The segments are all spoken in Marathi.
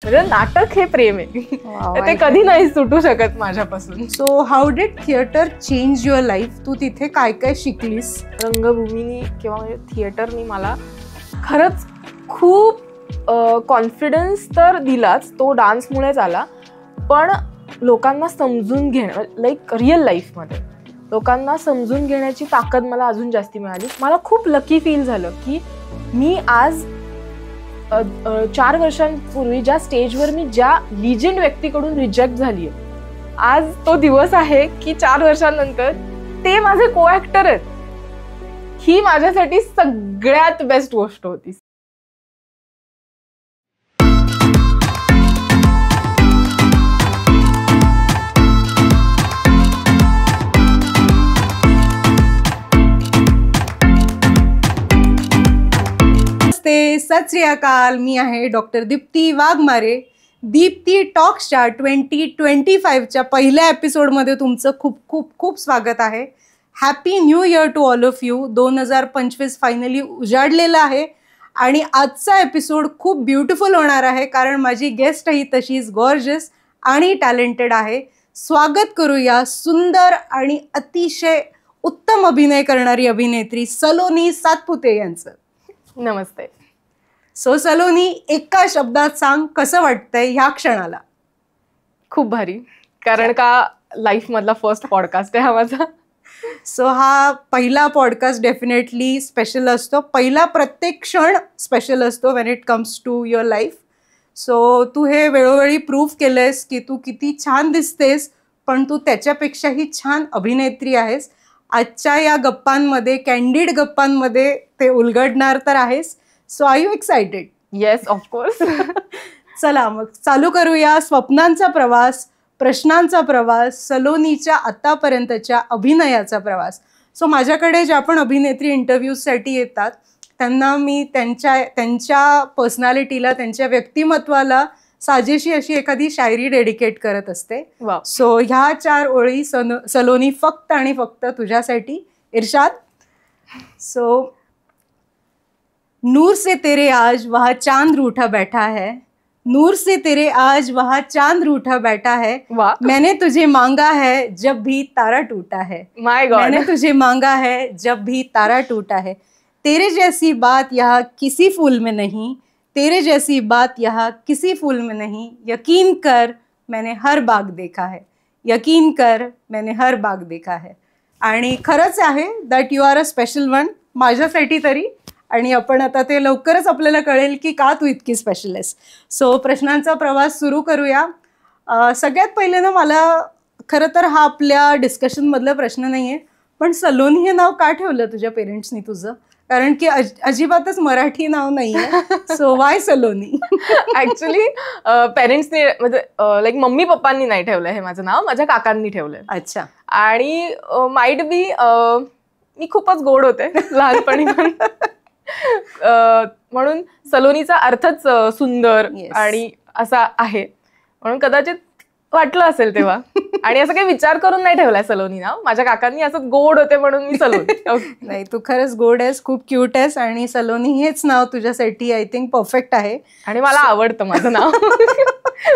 म्हणजे नाटक हे प्रेम आहे. ते कधी नाही सुटू शकत माझ्यापासून. So how did theatre change your life? तू तिथे काय काय शिकलीस? रंगभूमीनी किंवा थिएटरनी मला खरंच खूप कॉन्फिडन्स तर दिलाच, तो डान्समुळेच आला, पण लोकांना समजून घेणं, लाईक रिअल लाईफमध्ये लोकांना समजून घेण्याची ताकद मला अजून जास्ती मिळाली. मला खूप लकी फील झालं की मी आज 4 वर्षांपूर्वी ज्या स्टेजवर मी ज्या लिजेंड व्यक्तीकडून रिजेक्ट झाली आहे, आज तो दिवस आहे की 4 वर्षांनंतर ते माझे को ऍक्टर आहेत. ही माझ्यासाठी सगळ्यात बेस्ट गोष्ट होती. सत श्री अकाल. मी आहे डॉक्टर दीप्ती वाघमारे. दीप्ती टॉक्सच्या 2025च्या पहिल्या एपिसोडमध्ये तुमचं खूप खूप खूप स्वागत आहे. Happy new year to all of you. 2025 finally उजाडलेला आहे आणि आजचा एपिसोड खूप ब्युटिफुल होणार आहे, कारण माझी गेस्टही तशीच गॉर्जियस आणि टॅलेंटेड आहे. स्वागत करूया सुंदर आणि अतिशय उत्तम अभिनय करणारी अभिनेत्री सलोनी सातपुते यांचं. नमस्ते. सो सलोनी, एका शब्दात सांग, कसं वाटतंय ह्या क्षणाला? खूप भारी, कारण का लाईफ मधला फर्स्ट पॉडकास्ट आहे हा माझा. सो हा पहिला पॉडकास्ट डेफिनेटली स्पेशल असतो. पहिला प्रत्येक क्षण स्पेशल असतो when it comes to your life. So तू हे वेळोवेळी प्रूव्ह केलंयस की तू किती छान दिसतेस, पण तू त्याच्यापेक्षाही छान अभिनेत्री आहेस. आजच्या या गप्पांमध्ये, कॅन्डिड गप्पांमध्ये ते उलगडणार तर आहेस. So are you excited? Yes, of course. चला मग चालू करूया स्वप्नांचा प्रवास, प्रश्नांचा प्रवास, सलोनीच्या आतापर्यंतच्या अभिनयाचा प्रवास. सो माझ्याकडे ज्या पण अभिनेत्री इंटरव्ह्यूजसाठी येतात त्यांना मी त्यांच्या पर्सनॅलिटीला, त्यांच्या व्यक्तिमत्वाला साजेशी अशी एखादी शायरी डेडिकेट करत असते. सो ह्या 4 ओळी सलोनी फक्त आणि फक्त तुझ्यासाठी. इरशाद. सो नूर से तेरे आज वहाँ चांद रूठा बैठा है, नूर से तेरे आज वहाँ चांद रूठा बैठा है, मैंने तुझे मांगा है जब भी तारा टूटा है, माय गॉड, मैंने तुझे मांगा है जब भी तारा टूटा है, तेरे जैसी बात यहाँ किसी फूल में नहीं, तेरे जैसी बात यहाँ किसी फूल में नहीं, यकीन कर मैंने हर बाग देखा है, यकीन कर मैंने हर बाग देखा है. आणि खरंच आहे that you are a special one, माझ्यासाठी तरी. आणि आपण आता ते लवकरच आपल्याला कळेल की का तू इतकी स्पेशल आहेस. सो प्रश्नांचा प्रवास सुरू करूया. सगळ्यात पहिले ना, मला खरं तर हा आपल्या डिस्कशनमधला प्रश्न नाही आहे, पण सलोनी हे नाव का ठेवलं तुझ्या पेरेंट्सनी तुझं? कारण की अजिबातच मराठी नाव नाही आहे. So Y Saloni? ऍक्च्युली पेरेंट्सनी, म्हणजे लाईक मम्मी पप्पांनी नाही ठेवलं हे माझं नाव, माझ्या काकांनी ठेवलंय. अच्छा. आणि माइट बी मी खूपच गोड होते लहानपणी, म्हणून सलोनीचा अर्थच सुंदर आणि असा आहे, म्हणून कदाचित वाटलं असेल तेव्हा. आणि असं काही विचार करून नाही ठेवलाय सलोनी नाव, माझ्या काकांनी असं गोड होते म्हणून मी सलोनी. नाही, तू खरंच गोड आहेस, खूप क्यूट आहेस, आणि सलोनी हेच नाव तुझ्यासाठी आय थिंक परफेक्ट आहे. आणि मला आवडतं माझं नाव.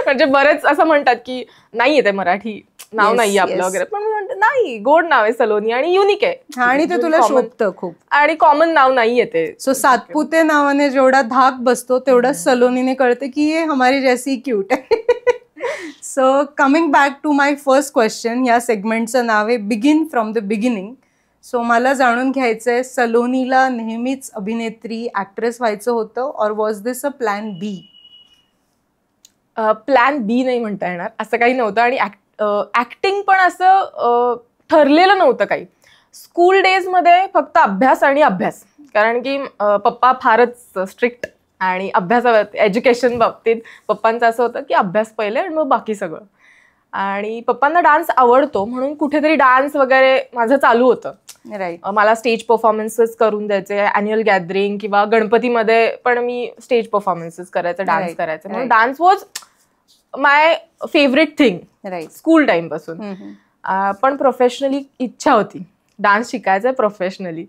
म्हणजे बरेच असं म्हणतात की नाही येते मराठी नाव नाही आपलं वगैरे, पण नाही, गोड नाव आहे सलोनी आणि युनिक आहे आणि ते तुला शोभतं खूप, आणि कॉमन नाव नाही येते. सो सातपुते नावाने जेवढा धाक बसतो तेवढा सलोनीने कळते की ये हमारी जैसी क्यूट आहे. So coming back to my first question, या सेगमेंटचं नाव आहे begin from the beginning. So मला जाणून घ्यायचंय, सलोनीला नेहमीच अभिनेत्री, ऍक्ट्रेस व्हायचं होतं, or was this a plan B? Plan B नाही म्हणता येणार, असं काही नव्हतं. आणि ऍक्टिंग पण असं ठरलेलं नव्हतं काही. स्कूल डेजमध्ये फक्त अभ्यास आणि अभ्यास, कारण की पप्पा फारच स्ट्रिक्ट, आणि एज्युकेशन बाबतीत पप्पांचं असं होतं की अभ्यास पहिले आणि मग बाकी सगळं. आणि पप्पांना डान्स आवडतो म्हणून कुठेतरी डान्स वगैरे माझं चालू होतं. राईट. मला स्टेज परफॉर्मन्सेस करून द्यायचे, अॅन्युअल गॅदरिंग किंवा गणपतीमध्ये पण मी स्टेज परफॉर्मन्सेस करायचं, डान्स करायचं. म्हणून dance was my favourite thing school time पासून. पण प्रोफेशनली इच्छा होती डान्स शिकायचं प्रोफेशनली,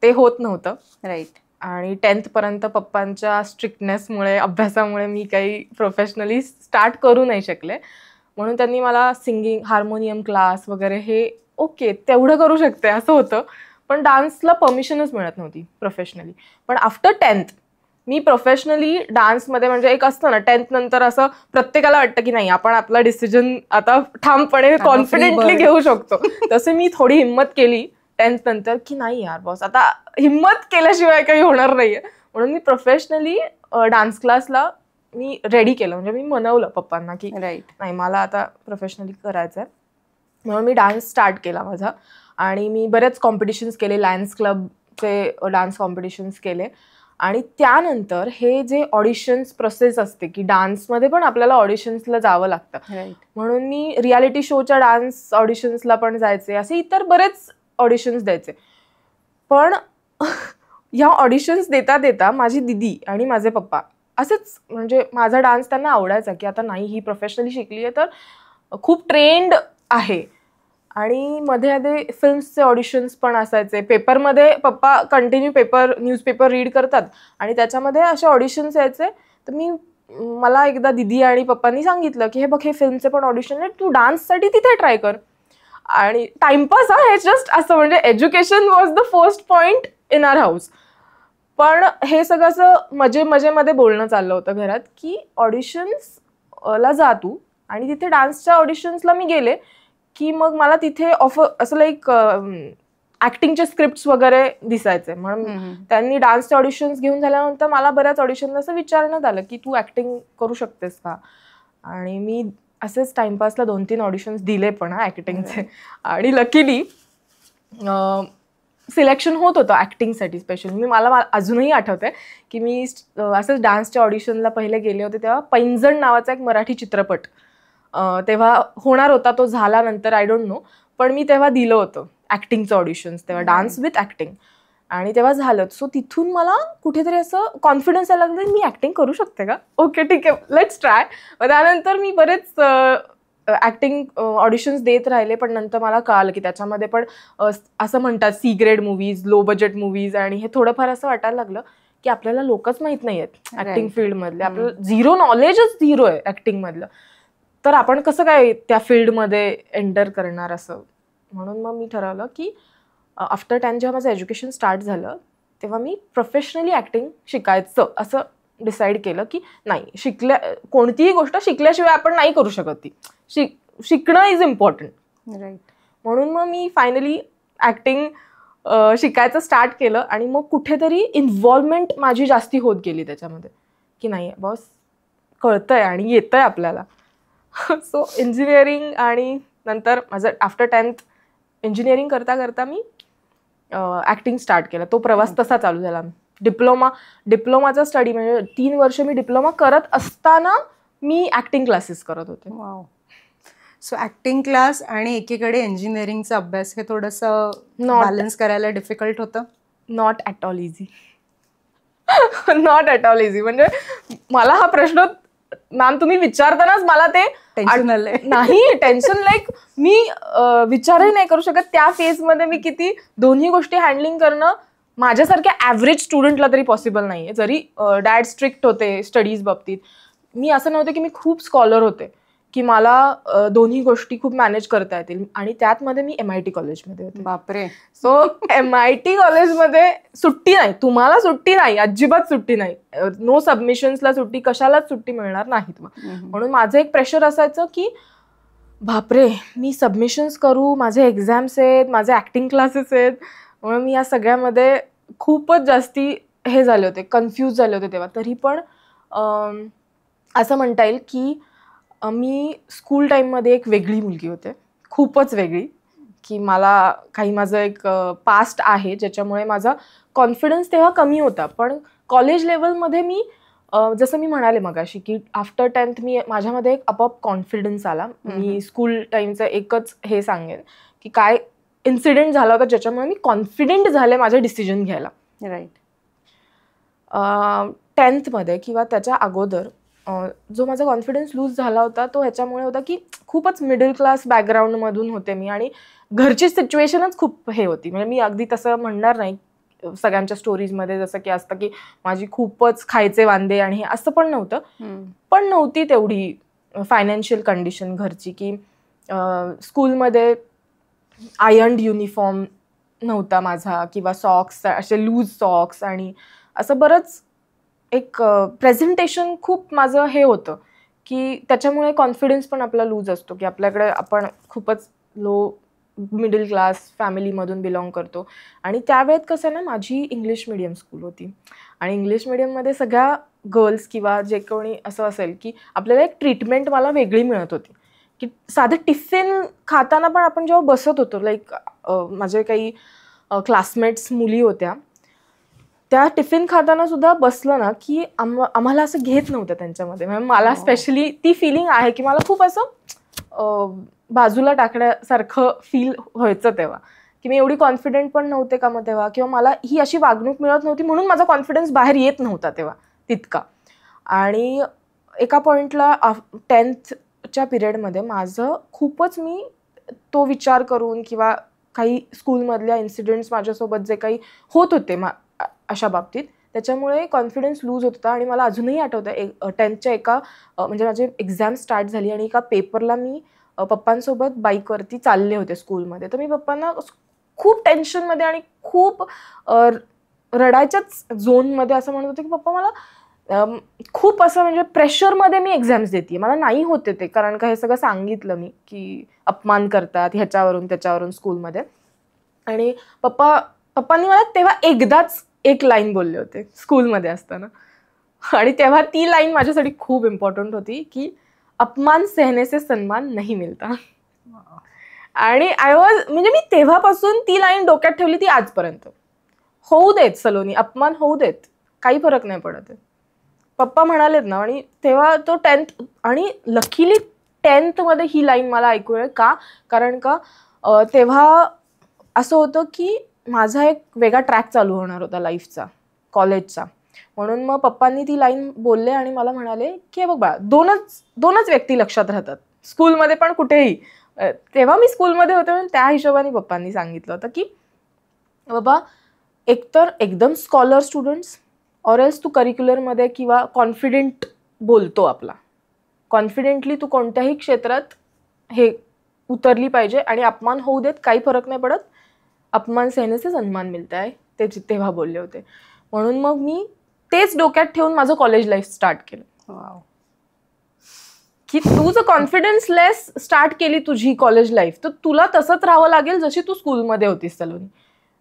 ते होत नव्हतं. राईट. आणि 10th पर्यंत पप्पांच्या स्ट्रिक्टनेसमुळे, अभ्यासामुळे मी काही प्रोफेशनली स्टार्ट करू नाही शकले. म्हणून त्यांनी मला सिंगिंग, हार्मोनियम क्लास वगैरे हे ओके तेवढं करू शकते असं होतं, पण डान्सला परमिशनच मिळत नव्हती प्रोफेशनली. पण आफ्टर 10th मी प्रोफेशनली डान्समध्ये, म्हणजे एक असतं ना 10th नंतर असं प्रत्येकाला वाटतं की नाही आपण आपला डिसिजन आता ठामपणे कॉन्फिडेंटली घेऊ शकतो. तसे मी थोडी हिंमत केली 10th नंतर की नाही यार बॉस, आता हिंमत केल्याशिवाय काही होणार नाहीये. म्हणून मी प्रोफेशनली डान्स क्लासला मी रेडी केलं, म्हणजे मी मनवलं पप्पांना की नाही मला आता प्रोफेशनली करायचं आहे. म्हणून मी डान्स स्टार्ट केला माझा आणि मी बरेच कॉम्पिटिशन्स केले, लायन्स क्लबचे डान्स कॉम्पिटिशन्स केले. आणि त्यानंतर हे जे ऑडिशन्स प्रोसेस असते की डान्समध्ये पण आपल्याला ऑडिशन्सला जावं लागतं, म्हणून मी रियालिटी शोच्या डान्स ऑडिशन्सला पण जायचे, असे इतर बरेच ऑडिशन्स द्यायचे. पण ह्या ऑडिशन्स देता देता माझी दिदी आणि माझे पप्पा असेच, म्हणजे माझा डान्स त्यांना आवडायचा की आता नाही ही प्रोफेशनली शिकली आहे तर खूप ट्रेंड आहे. आणि मध्ये आधी फिल्म्सचे ऑडिशन्स पण असायचे, पेपरमध्ये पप्पा कंटिन्यू न्यूजपेपर रीड करतात आणि त्याच्यामध्ये असे ऑडिशन्स यायचे. तर मला एकदा दिदी आणि पप्पांनी सांगितलं की हे बघ हे फिल्मचे पण ऑडिशन आहे, तू डान्ससाठी तिथे ट्राय कर. आणि टाइमपास हे जस्ट असं, म्हणजे education was the first point in our house. पण हे सगळं असं मजेमध्ये बोलणं चाललं होतं घरात की ऑडिशन्सला जा तू. आणि तिथे डान्सच्या ऑडिशन्सला मी गेले की मग मला तिथे असं लाईक ऍक्टिंगचे स्क्रिप्ट वगैरे दिसायचे. म्हणून त्यांनी डान्सचे ऑडिशन्स घेऊन झाल्यानंतर मला बऱ्याच ऑडिशनला असं विचारण्यात आलं की तू ऍक्टिंग करू शकतेस का. आणि मी असेच टाइमपासला 2-3 ऑडिशन्स दिले पण ऍक्टिंगचे. आणि लकीली सिलेक्शन होत होतं ऍक्टिंगसाठी स्पेशली. मला अजूनही आठवतंय की मी असंच डान्सच्या ऑडिशनला पहिले गेले होते, तेव्हा पैंजण नावाचा एक मराठी चित्रपट तेव्हा होणार होता, तो झाला नंतर आय डोंट नो. पण मी तेव्हा दिलं होतं ऍक्टिंगचं ऑडिशन्स, तेव्हा डान्स विथ ऍक्टिंग. आणि तेव्हा झालं. सो तिथून मला कुठेतरी असं कॉन्फिडन्स यायला लागलं मी ऍक्टिंग करू शकते का, ओके ठीक आहे लेट्स ट्राय. त्यानंतर मी बरेच ऍक्टिंग ऑडिशन्स देत राहिले. पण नंतर मला कळालं की त्याच्यामध्ये पण असं म्हणतात C grade movies, low budget movies, आणि हे थोडंफार असं वाटायला लागलं की आपल्याला लोकच माहित नाही आहेत ऍक्टिंग फील्डमधले, आपल्याला झिरो नॉलेजच झिरो आहे ऍक्टिंगमधलं, तर आपण कसं काय त्या फील्डमध्ये एंटर करणार असं. म्हणून मग मी ठरवलं की आफ्टर 10 जेव्हा माझं एज्युकेशन स्टार्ट झालं तेव्हा मी प्रोफेशनली ऍक्टिंग शिकायचं असं डिसाईड केलं की नाही, कोणतीही गोष्ट शिकल्याशिवाय आपण नाही करू शकत, ती शिकणं इज इम्पॉर्टंट. राईट. म्हणून मग मी फायनली ऍक्टिंग शिकायचं स्टार्ट केलं. आणि मग कुठेतरी इन्व्हॉल्वमेंट माझी जास्ती होत गेली त्याच्यामध्ये की नाही बॉस कळतंय आणि येतंय आपल्याला. सो इंजिनिअरिंग आणि नंतर माझं आफ्टर 10th इंजिनिअरिंग करता करता मी ऍक्टिंग स्टार्ट केलं. तो प्रवास तसा चालू झाला. डिप्लोमाचा स्टडी, म्हणजे 3 वर्ष मी डिप्लोमा करत असताना मी ऍक्टिंग क्लासेस करत होते. वाव. सो ऍक्टिंग क्लास आणि एकीकडे इंजिनिअरिंगचा अभ्यास, हे थोडंसं बॅलन्स करायला डिफिकल्ट होतं? Not at all easy. Not at all easy. म्हणजे मला हा प्रश्न मॅम तुम्ही विचारतानाच मला ते टेन्शन आलंय. नाही टेन्शन, लाईक मी विचारही नाही करू शकत त्या फेजमध्ये मी किती दोन्ही गोष्टी हँडलिंग करणं माझ्यासारख्या ॲव्हरेज स्टुडंटला तरी पॉसिबल नाहीये. जरी डॅड स्ट्रिक्ट होते स्टडीज बाबतीत, मी असं नव्हतं की मी खूप स्कॉलर होते की मला दोन्ही गोष्टी खूप मॅनेज करता येतील. आणि त्यातमध्ये मी MIT कॉलेजमध्ये होते. बापरे. सो MIT कॉलेजमध्ये सुट्टी नाही, तुम्हाला सुट्टी नाही, अजिबात सुट्टी नाही. नो सबमिशन्सला सुट्टी, कशालाच सुट्टी मिळणार नाही तुम्हाला. म्हणून माझं एक प्रेशर असायचं की बापरे मी सबमिशन्स करू, माझे एक्झाम्स आहेत, माझे ऍक्टिंग क्लासेस आहेत. म्हणून मी या सगळ्यामध्ये खूपच जास्ती हे झाले होते, कन्फ्यूज झाले होते तेव्हा. तरी पण असं म्हणता येईल की मी स्कूल टाईममध्ये एक वेगळी मुलगी होते, खूपच वेगळी, की मला माझं एक पास्ट आहे ज्याच्यामुळे माझा कॉन्फिडन्स तेव्हा कमी होता. पण कॉलेज लेवलमध्ये मी जसं मी म्हणाले मगाशी की आफ्टर 10th माझ्यामध्ये एक आपोआप कॉन्फिडन्स आला. मी स्कूल टाईमचं एकच हे सांगेन की काय इन्सिडेंट झाला होता ज्याच्यामुळे मी कॉन्फिडेंट झाले माझे डिसिजन घ्यायला. राईट. 10th मध्ये किंवा त्याच्या अगोदर जो माझा कॉन्फिडन्स लूज झाला होता तो ह्याच्यामुळे होता की खूपच मिडल क्लास बॅकग्राऊंडमधून होते मी आणि घरची सिच्युएशनच खूप हे होती. म्हणजे मी अगदी तसं म्हणणार नाही सगळ्यांच्या स्टोरीजमध्ये जसं की असतं की माझी खूपच खायचे वांदे आणि हे असं पण नव्हतं. पण नव्हती तेवढी फायनान्शियल कंडिशन घरची की स्कूलमध्ये आयर्न्ड युनिफॉर्म नव्हता माझा किंवा सॉक्स असे लूज सॉक्स आणि असं बरंच एक प्रेझेंटेशन खूप माझं हे होतं की त्याच्यामुळे कॉन्फिडन्स पण आपला लूज असतो की आपल्याकडे आपण खूपच लो मिडल क्लास फॅमिलीमधून बिलॉंग करतो. आणि त्यावेळेत कसं ना माझी इंग्लिश मिडियम स्कूल होती आणि इंग्लिश मिडियममध्ये सगळ्या गर्ल्स किंवा जे कोणी असं असेल की आपल्याला एक ट्रीटमेंट मला वेगळी मिळत होती की साधं टिफिन खाताना पण आपण जेव्हा बसत होतो लाईक माझे काही क्लासमेट्स मुली होत्या त्या टिफिन खाताना सुद्धा बसलं ना की आम्हाला असं घेत नव्हतं त्यांच्यामध्ये. म्हणजे मला स्पेशली ती फिलिंग आहे की मला खूप असं बाजूला टाकण्यासारखं फील व्हायचं तेव्हा की मी एवढी कॉन्फिडंट पण नव्हते का मग तेव्हा किंवा मला ही अशी वागणूक मिळत नव्हती म्हणून माझा कॉन्फिडन्स बाहेर येत नव्हता तेव्हा तितका. आणि एका पॉईंटला 10th पिरियडमध्ये माझं खूपच मी तो विचार करून किंवा काही स्कूलमधल्या इन्सिडेंट्स माझ्यासोबत जे काही होत होते अशा बाबतीत त्याच्यामुळे कॉन्फिडन्स लूज होत होता. आणि मला अजूनही आठवतं 10thच्या एका म्हणजे माझी एक्झाम स्टार्ट झाली आणि एका पेपरला मी पप्पांसोबत बाईकवरती चालले होते स्कूलमध्ये. तर मी पप्पांना खूप टेन्शनमध्ये आणि खूप रडायच्याच झोनमध्ये असं म्हणत होते की पप्पा मला खूप असं म्हणजे प्रेशरमध्ये मी एक्झाम्स देते मला नाही होते ते कारण का हे सगळं सांगितलं मी की अपमान करतात ह्याच्यावरून त्याच्यावरून स्कूलमध्ये. आणि पप्पांनी मला तेव्हा एकदाच एक लाईन बोलले होते स्कूलमध्ये असताना आणि तेव्हा ती लाईन माझ्यासाठी खूप इम्पॉर्टंट होती की अपमान सहने से सन्मान नहीं मिलता. आणि म्हणजे मी तेव्हापासून ती लाईन डोक्यात ठेवली ती आजपर्यंत. होऊ देत सलोनी अपमान होऊ देत काही फरक नाही पडत. पप्पा म्हणालेत ना. आणि तेव्हा तो 10th आणि लकीली 10th मध्ये ही लाईन मला ऐकू येईल का कारण का तेव्हा असं होतं की माझा एक वेगळा ट्रॅक चालू होणार होता लाईफचा कॉलेजचा. म्हणून मग पप्पांनी ती लाईन बोलले आणि मला म्हणाले की बघ बा दोनच व्यक्ती लक्षात राहतात स्कूलमध्ये पण कुठेही. तेव्हा मी स्कूलमध्ये होते म्हणून त्या हिशोबाने पप्पांनी सांगितलं होतं की बाबा एकतर एकदम स्कॉलर स्टुडंट्स ऑर एल्स तू करिक्युलरमध्ये किंवा कॉन्फिडेंट बोलतो आपला कॉन्फिडेंटली तू कोणत्याही क्षेत्रात हे उतरली पाहिजे आणि अपमान होऊ देत काही फरक नाही पडत. अपमान सहने से सन्मान मिळता है ते तेव्हा बोलले होते. म्हणून मग मी तेच डोक्यात ठेवून माझं कॉलेज लाईफ स्टार्ट केलं. की तू जर कॉन्फिडन्स लेस स्टार्ट केली तुझी कॉलेज लाईफ तर तुला तसंच राहावं लागेल जशी तू स्कूलमध्ये होतीस Saloni.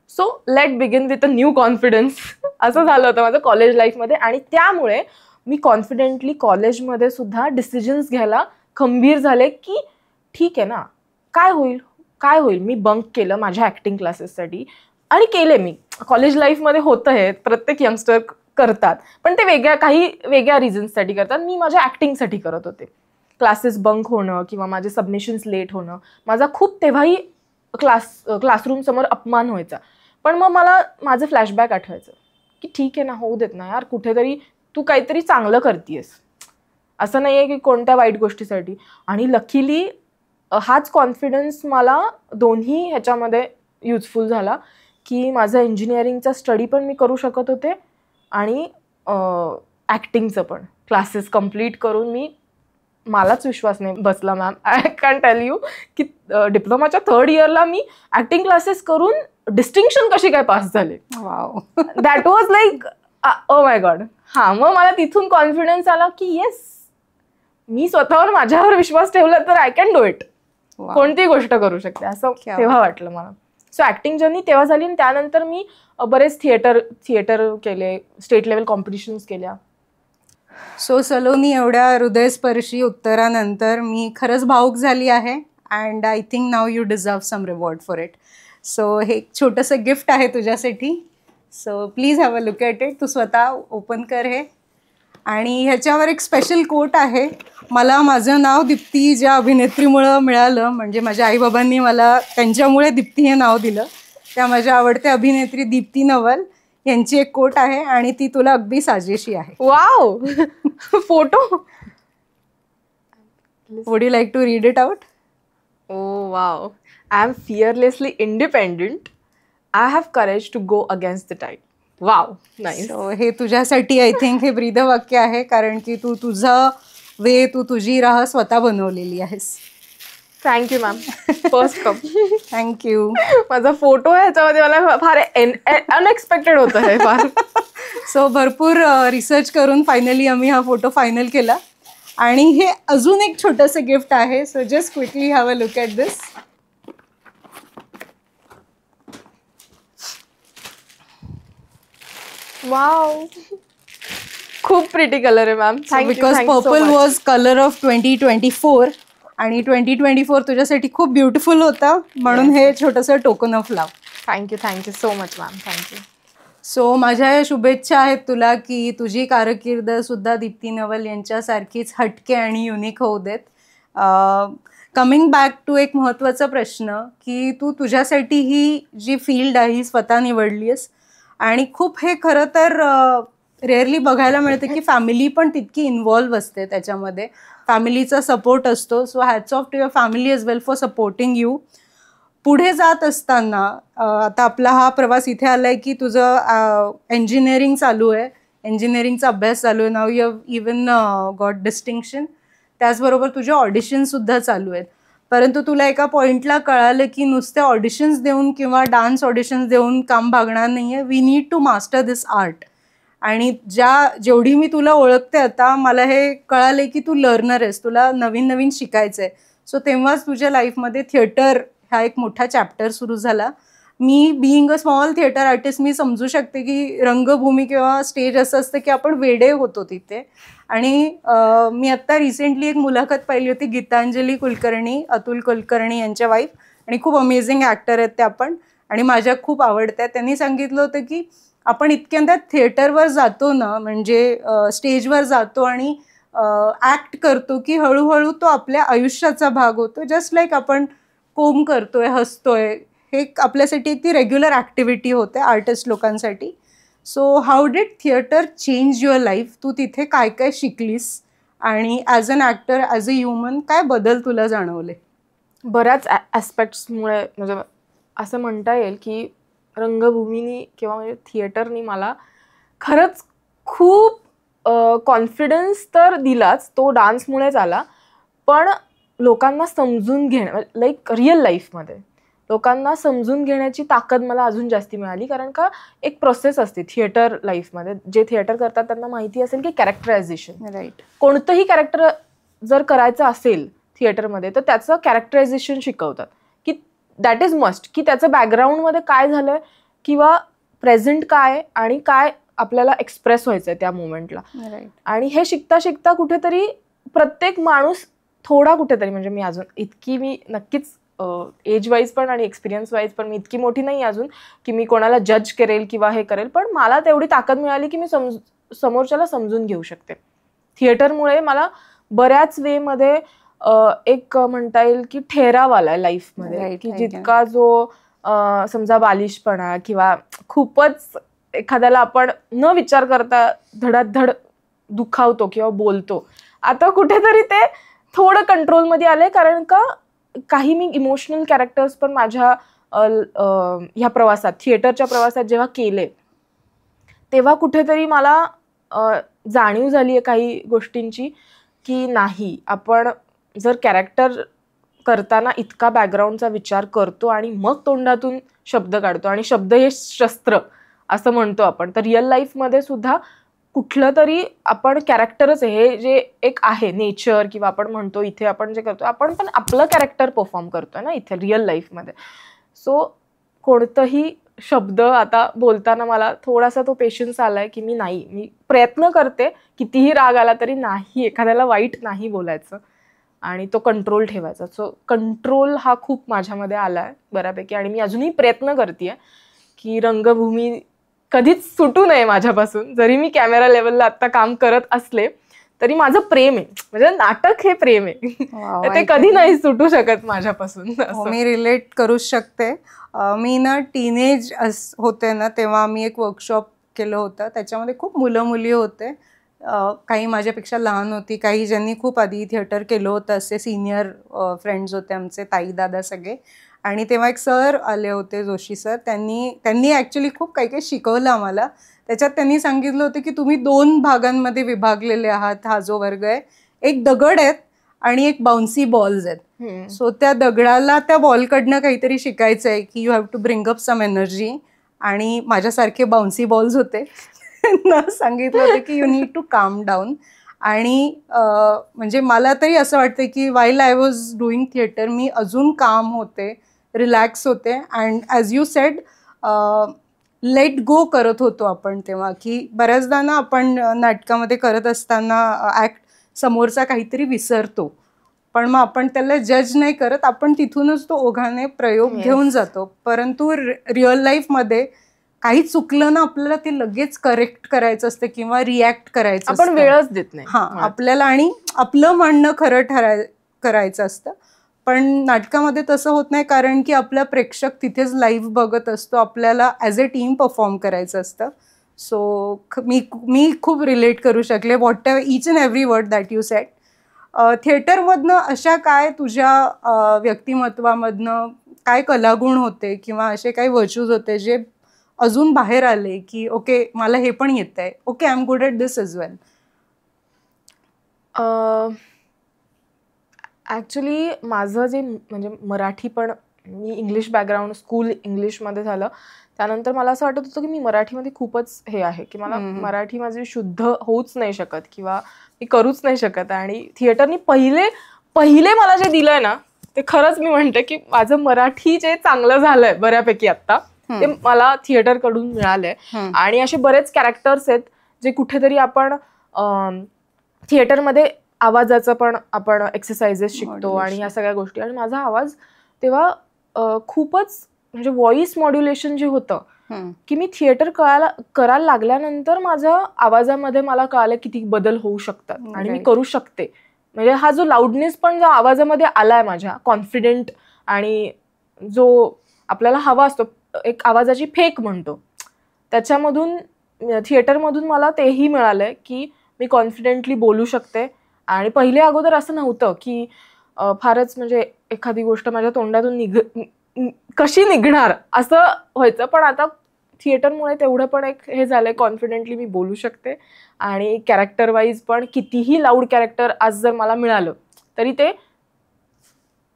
So let begin with a new confidence असं झालं होतं माझं कॉलेज लाईफमध्ये. आणि त्यामुळे मी कॉन्फिडेंटली कॉलेजमध्ये सुद्धा डिसिजन्स घ्यायला खंबीर झाले की ठीक आहे ना काय होईल मी बंक केलं माझ्या ॲक्टिंग क्लासेससाठी आणि केले मी. कॉलेज लाईफमध्ये होतं हे प्रत्येक यंगस्टर करतात पण ते काही वेगळ्या रिझन्ससाठी करतात. मी माझ्या ॲक्टिंगसाठी करत होते. क्लासेस बंक होणं किंवा माझे सबमिशन्स लेट होणं माझा खूप तेव्हाही क्लासरूम समोर अपमान व्हायचा. पण मग मला माझं फ्लॅशबॅक आठवायचं की ठीक आहे ना होऊ देत ना यार कुठेतरी तू काहीतरी चांगलं करतेयस असं नाही आहे की कोणत्या वाईट गोष्टीसाठी. आणि लकीली हाच कॉन्फिडन्स मला दोन्ही ह्याच्यामध्ये युजफुल झाला की माझं इंजिनिअरिंगचा स्टडी पण मी करू शकत होते आणि ॲक्टिंगचं पण क्लासेस कम्प्लीट करून मलाच विश्वास नाही बसला ma'am I can tell you की डिप्लोमाच्या 3rd इयरला मी ॲक्टिंग क्लासेस करून डिस्टिंक्शन कशी काय पास झाले. Wow that was like oh my God. हां मग मला तिथून कॉन्फिडन्स आला की येस मी स्वतःवर माझ्यावर विश्वास ठेवला तर आय कॅन डू इट. कोणतीही गोष्ट करू शकते असं तेव्हा वाटलं मला. सो ॲक्टिंग जर्नी तेव्हा झाली आणि त्यानंतर मी बरेच थिएटर केले स्टेट लेवल कॉम्पिटिशन्स केल्या. सो सलोनी एवढ्या हृदयस्पर्शी उत्तरानंतर मी खरंच भावूक झाली आहे and I think now you deserve some reward for it. So हे एक छोटंसं गिफ्ट आहे तुझ्यासाठी. So please have a look at it. तू स्वतः ओपन कर हे. आणि ह्याच्यावर एक स्पेशल कोट आहे. मला माझं नाव दीप्ती ज्या अभिनेत्रीमुळं मिळालं म्हणजे माझ्या आईबाबांनी मला त्यांच्यामुळे दीप्ती हे नाव दिलं. त्या माझ्या आवडत्या अभिनेत्री दीप्ती नवल यांची एक कोट आहे आणि ती तुला अगदी साजेशी आहे. Wow photo would you like to read it out? Oh wow. I am fearlessly independent. I have courage to go against the time. Wow, nice. So हे तुझ्यासाठी आय थिंक हे ब्रीदवाक्य आहे, कारण की तू तुझा वे, तू तुझी राह स्वतः बनवलेली आहेस. Thank you ma'am. First cup. Thank you. माझा फोटो आहे ह्याच्यामध्ये, मला फार अनएक्सपेक्टेड होतं हे फार. सो भरपूर रिसर्च करून फायनली आम्ही हा फोटो फायनल केला. आणि हे अजून एक छोटंसं गिफ्ट आहे. So just quickly have a look at this. Wow, खूप प्रिटी कलर आहे ma'am. Because purple was colour of 2024 आणि 2024 तुझ्यासाठी खूप ब्युटिफुल होता, म्हणून हे छोटंसं token of love. Thank you so much ma'am. Thank you. So माझ्या या शुभेच्छा आहेत तुला की तुझी कारकीर्द सुद्धा दीप्ती नवल यांच्यासारखीच हटके आणि युनिक होऊ देत. कमिंग बॅक टू एक महत्त्वाचा प्रश्न, की तू तुझ्यासाठी ही जी फील्ड आहे ही स्वतः निवडली आहेस, आणि खूप हे खरं तर रेअरली बघायला मिळतं की फॅमिली पण तितकी इन्व्हॉल्व्ह असते त्याच्यामध्ये, फॅमिलीचा सपोर्ट असतो. So hats off to your family as well for supporting you. पुढे जात असताना आता आपला हा प्रवास इथे आला आहे की तुझं इंजिनिअरिंग चालू आहे, इंजिनिअरिंगचा अभ्यास चालू आहे. Now you have even got distinction. त्याचबरोबर तुझे ऑडिशन्ससुद्धा चालू आहेत. परंतु तुला एका पॉईंटला कळालं की नुसते ऑडिशन्स देऊन किंवा डान्स ऑडिशन्स देऊन काम भागणार नाही आहे. We need to master this art. आणि जेवढी मी तुला ओळखते आता, मला हे कळालं की तू लर्नर आहेस, तुला नवीन नवीन शिकायचं आहे. सो तेव्हाच तुझ्या लाईफमध्ये थिएटर हा एक मोठा चॅप्टर सुरू झाला. मी being a small theatre artist, मी समजू शकते की रंगभूमी किंवा स्टेज असं असतं की आपण वेडे होतो तिथे. आणि मी आत्ता रिसेंटली एक मुलाखत पाहिली होती गीतांजली कुलकर्णी, अतुल कुलकर्णी यांच्या वाईफ, आणि खूप अमेझिंग ॲक्टर आहेत त्या पण, आणि माझ्या खूप आवडतात. त्यांनी सांगितलं होतं की आपण इतक्यांदा थिएटरवर जातो ना, म्हणजे स्टेजवर जातो आणि ॲक्ट करतो की हळूहळू तो आपल्या आयुष्याचा भाग होतो. जस्ट लाईक आपण कोम करतोय, हसतोय, हे आपल्यासाठी एक ती रेग्युलर ॲक्टिव्हिटी होते आर्टिस्ट लोकांसाठी. So how did theatre change your life? तू तिथे काय काय शिकलीस, आणि as an actor, as a human काय बदल तुला जाणवले? बऱ्याच ॲस्पेक्ट्समुळे, म्हणजे असं म्हणता येईल की रंगभूमीनी किंवा म्हणजे थिएटरनी मला खरंच खूप कॉन्फिडन्स तर दिलाच, तो डान्समुळेच आला. पण लोकांना समजून घेणं, लाईक रिअल लाईफमध्ये लोकांना समजून घेण्याची ताकद मला अजून जास्ती मिळाली. कारण का एक प्रोसेस असते थिएटर लाईफमध्ये. जे थिएटर करतात त्यांना माहिती असेल की कॅरेक्टरायझेशन, राईट, कोणतंही कॅरेक्टर जर करायचं असेल थिएटरमध्ये तर त्याचं कॅरेक्टरायझेशन शिकवतात, की दॅट इज मस्ट, की त्याचं बॅकग्राऊंडमध्ये काय झालंय किंवा प्रेझेंट काय आणि काय आपल्याला एक्सप्रेस व्हायचं आहे त्या मोमेंटला. राईट. आणि हे शिकता शिकता कुठेतरी प्रत्येक माणूस थोडा कुठेतरी, म्हणजे मी अजून इतकी, मी नक्कीच एज वाईज पण आणि एक्सपिरियन्स वाईज पण मी इतकी मोठी नाही अजून की मी कोणाला जज करेल किंवा हे करेल, पण मला तेवढी ताकद मिळाली की मी समोरच्याला समजून घेऊ शकते. थिएटरमुळे मला बऱ्याच वेमध्ये एक म्हणता येईल की ठेराव आलाय लाईफमध्ये, की जितका जो समजा बालिशपणा किंवा खूपच एखाद्याला आपण न विचार करता धडाधड दुखावतो किंवा बोलतो, आता कुठेतरी ते थोडं कंट्रोलमध्ये आलंय. कारण का काही मी इमोशनल कॅरेक्टर्स पण माझ्या ह्या प्रवासात, थिएटरच्या प्रवासात जेव्हा केले, तेव्हा कुठेतरी मला जाणीव झाली आहे काही गोष्टींची, की नाही, आपण जर कॅरेक्टर करताना इतका बॅकग्राऊंडचा विचार करतो आणि मग तोंडातून शब्द काढतो, आणि शब्द हे शस्त्र असं म्हणतो आपण, तर रिअल लाईफमध्ये सुद्धा कुठलं तरी आपण कॅरेक्टरच आहे, हे जे एक आहे नेचर, किंवा आपण म्हणतो इथे आपण जे करतो आपण पण आपलं कॅरेक्टर परफॉर्म करतोय ना इथे रिअल लाईफमध्ये. सो कोणतंही शब्द आता बोलताना मला थोडासा तो पेशन्स आलाय की मी प्रयत्न करते, कितीही राग आला तरी नाही, एखाद्याला वाईट नाही बोलायचं आणि तो कंट्रोल ठेवायचा. सो कंट्रोल हा खूप माझ्यामध्ये आलाय बऱ्यापैकी, आणि मी अजूनही प्रयत्न करतेय की रंगभूमी कधीच सुटू नये माझ्यापासून. जरी मी कॅमेरा लेवलला आता काम करत असले तरी माझं प्रेम आहे, म्हणजे नाटक हे प्रेम आहे, ते कधी नाही सुटू शकत माझ्यापासून. मी रिलेट करू शकते. मी ना टीनेज होते ना, तेव्हा मी एक वर्कशॉप केलं होतं, त्याच्यामध्ये खूप मुलं मुली होते, काही माझ्यापेक्षा लहान होती, काही ज्यांनी खूप आधी थिएटर केलं होतं, असे सिनियर फ्रेंड्स होते आमचे, ताई दादा सगळे. आणि तेव्हा एक सर आले होते, जोशी सर. त्यांनी ॲक्च्युली खूप काही काही शिकवलं आम्हाला. त्याच्यात त्यांनी सांगितलं होतं की तुम्ही 2 भागांमध्ये विभागलेले आहात. हा जो वर्ग आहे, एक दगड आहेत आणि एक बाउन्सी बॉल्स आहेत. सो त्या दगडाला त्या बॉलकडनं काहीतरी शिकायचं आहे की you have to bring up some energy. आणि माझ्यासारखे बाउन्सी बॉल्स होते. त्यांना सांगितलं होतं की you need to calm down. आणि म्हणजे मला तरी असं वाटतं की while I was doing theatre मी अजून काम होते, रिलॅक्स होते. And as you said let go करत होतो आपण तेव्हा. की बऱ्याचदा ना आपण नाटकामध्ये करत असताना ॲक्ट समोरचा काहीतरी विसरतो, पण मग आपण त्याला जज नाही करत, आपण तिथूनच तो ओघाने प्रयोग घेऊन जातो. परंतु रिअल लाईफमध्ये काही चुकलं ना आपल्याला ते लगेच करेक्ट करायचं असतं किंवा रिॲक्ट करायचं, आपण वेळच देत नाही. आपल्याला. आणि आपलं म्हणणं खरं करायचं असतं. पण नाटकामध्ये तसं होत नाही, कारण की आपला प्रेक्षक तिथेच लाईव्ह बघत असतो, आपल्याला ॲज अ टीम परफॉर्म करायचं असतं. सो मी खूप रिलेट करू शकले whatever each and every word that you said. थिएटरमधनं अशा काय तुझ्या व्यक्तिमत्वामधनं काय कलागुण होते किंवा असे काही व्हर्च्यूज होते जे अजून बाहेर आले की ओके मला हे पण येत आहे, okay I am good at this as well? Actually माझं जे म्हणजे मराठी, पण मी इंग्लिश बॅकग्राऊंड, स्कूल इंग्लिशमध्ये झालं. त्यानंतर मला असं वाटत होतं की मी मराठीमध्ये खूपच हे आहे की मला मराठी माझी शुद्ध होऊच नाही शकत किंवा मी करूच नाही शकत. आणि थिएटरनी पहिले मला जे दिलंय ना ते खरंच मी म्हणते की माझं मराठी जे चांगलं झालंय बऱ्यापैकी आत्ता, ते मला थिएटरकडून मिळालंय. आणि असे बरेच कॅरेक्टर्स आहेत जे कुठेतरी आपण थिएटरमध्ये आवाजाचं पण आपण एक्सरसाइजेस शिकतो आणि ह्या सगळ्या गोष्टी. आणि माझा आवाज तेव्हा खूपच म्हणजे व्हॉइस मॉड्युलेशन जे होतं की मी थिएटर करायला लागल्यानंतर माझ्या आवाजामध्ये मला कळालं किती बदल होऊ शकतात आणि मी करू शकते. म्हणजे हा जो लाऊडनेस पण जो आवाजामध्ये आलाय माझ्या, कॉन्फिडेंट, आणि जो आपल्याला हवा असतो, एक आवाजाची फेक म्हणतो, त्याच्यामधून थिएटरमधून मला तेही मिळालंय की मी कॉन्फिडेंटली बोलू शकते. आणि पहिले अगोदर असं नव्हतं की फारच म्हणजे एखादी गोष्ट माझ्या तोंडातून कशी निघणार असं व्हायचं. पण आता थिएटरमुळे तेवढं पण एक हे झालंय, कॉन्फिडेंटली मी बोलू शकते. आणि कॅरेक्टर वाईज पण कितीही लाऊड कॅरेक्टर आज जर मला मिळालं तरी ते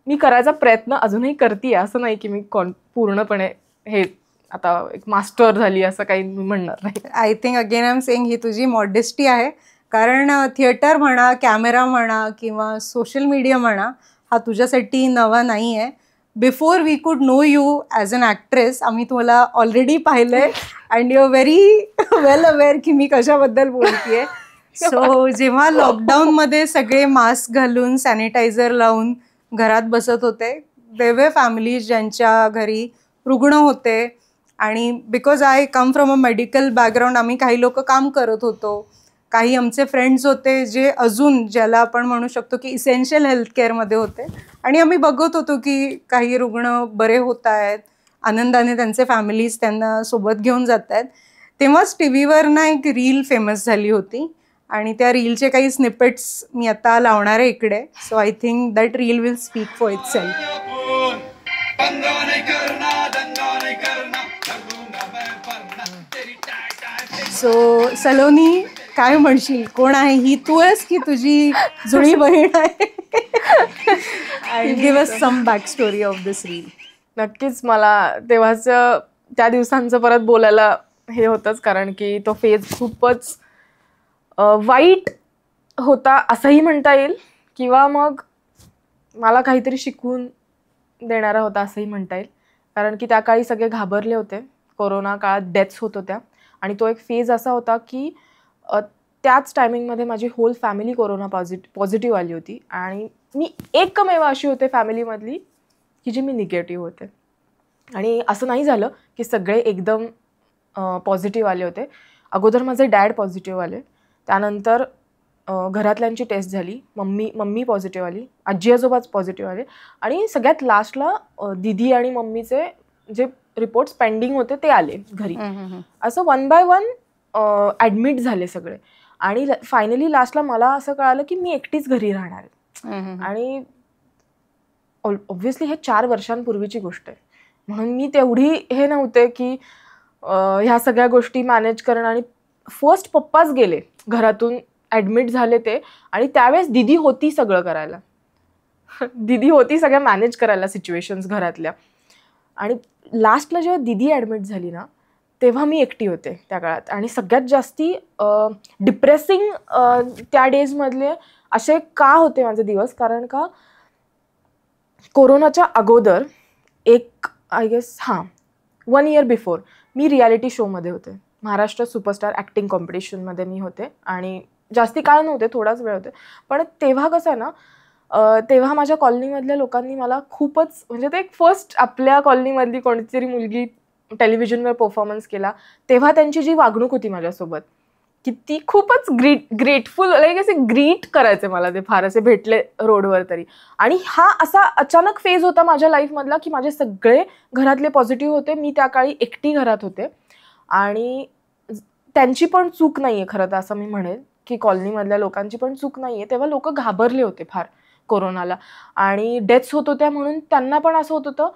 मी करायचा प्रयत्न अजूनही करते. असं नाही की मी पूर्णपणे हे आता एक मास्टर झाली असं काही मी म्हणणार नाही. I think again I am saying he तुझी मॉडेस्टी आहे. कारण थिएटर म्हणा, कॅमेरा म्हणा किंवा सोशल मीडिया म्हणा, हा तुझ्यासाठी नवा नाही आहे. Before we could know you as an actress, आम्ही तुला ऑलरेडी पाहिलंय and you are very well aware की मी कशाबद्दल बोलतेय. सो जेव्हा लॉकडाऊनमध्ये सगळे मास्क घालून, सॅनिटायझर लावून घरात बसत होते, देर वर फॅमिलीज ज्यांच्या घरी रुग्ण होते. आणि because I come from a medical background, आम्ही काही लोक काम करत होतो. काही आमचे फ्रेंड्स होते जे अजून, ज्याला आपण म्हणू शकतो की इसेन्शियल हेल्थकेअरमध्ये होते. आणि आम्ही बघत होतो की काही रुग्ण बरे होत आहेत, आनंदाने त्यांचे फॅमिलीज त्यांना सोबत घेऊन जात आहेत. तेव्हाच टी व्हीवर ना एक रील फेमस झाली होती आणि त्या रीलचे काही स्निपेट्स मी आता लावणार आहे इकडे. So I think that reel will speak for itself. So Saloni, काय म्हणशील, कोण आहे ही? तू आहेस की तुझी जुळी बहीण आहे? Give us some back story of this reel. नक्कीच मला तेव्हाच त्या दिवसांचं परत बोलायला हे होतंच, कारण की तो फेज खूपच वाईट होता असंही म्हणता येईल, किंवा मग मला काहीतरी शिकवून देणारा होता असंही म्हणता येईल. कारण की त्या काळी सगळे घाबरले होते, कोरोना काळात डेथ्स होत होत्या. आणि तो एक फेज असा होता की त्याच टायमिंगमध्ये माझी होल फॅमिली कोरोना पॉझिटिव्ह आली होती. आणि मी एकमेव अशी होते फॅमिलीमधली की जी मी निगेटिव्ह होते. आणि असं नाही झालं की सगळे एकदम पॉझिटिव्ह आले होते. अगोदर माझे डॅड पॉझिटिव्ह आले, त्यानंतर घरातल्यांची टेस्ट झाली, मम्मी पॉझिटिव्ह आली, आजी आजोबाच पॉझिटिव्ह आले, आणि सगळ्यात लास्टला दीदी आणि मम्मीचे जे रिपोर्ट्स पेंडिंग होते ते आले घरी. असं 1 by 1 ॲडमिट झाले सगळे. आणि फायनली लास्टला मला असं कळालं की मी एकटीच घरी राहणार आहे. आणि ऑब्व्हियसली हे 4 वर्षांपूर्वीची गोष्ट आहे, म्हणून मी तेवढी हे नव्हते की ह्या सगळ्या गोष्टी मॅनेज करणं. आणि फर्स्ट पप्पाच गेले घरातून, ॲडमिट झाले ते, आणि त्यावेळेस दिदी होती सगळं करायला. दिदी होती सगळ्या मॅनेज करायला सिच्युएशन्स घरातल्या. आणि लास्टला जेव्हा दिदी ॲडमिट झाली ना, तेव्हा मी एकटी होते त्या काळात. आणि सगळ्यात जास्ती डिप्रेसिंग त्या डेजमधले असे का होते माझे दिवस, कारण का कोरोनाच्या अगोदर एक आय गेस 1 इयर बिफोर मी रियालिटी शोमध्ये होते. महाराष्ट्र सुपरस्टार ॲक्टिंग कॉम्पिटिशनमध्ये मी होते, आणि जास्ती काळ नव्हते, थोडाच वेळ होते. पण तेव्हा कसं आहे ना, तेव्हा माझ्या कॉलनीमधल्या लोकांनी मला खूपच, म्हणजे ते एक फर्स्ट आपल्या कॉलनीमधली कोणती तरी मुलगी टेलिव्हिजनवर परफॉर्मन्स केला, तेव्हा त्यांची जी वागणूक होती माझ्यासोबत, की ती खूपच ग्रेटफुल, लाईक असे ग्रीट करायचे मला ते, फार असे भेटले रोडवर तरी. आणि हा असा अचानक फेज होता माझ्या लाईफमधला की माझे सगळे घरातले पॉझिटिव्ह होते, मी त्या काळी एकटी घरात होते. आणि त्यांची पण चूक नाही आहे खरं तर, असं मी म्हणेल की कॉलनीमधल्या लोकांची पण चूक नाही आहे. तेव्हा लोक घाबरले होते फार कोरोनाला, आणि डेथ्स होत होत्या, म्हणून त्यांना पण असं होत होतं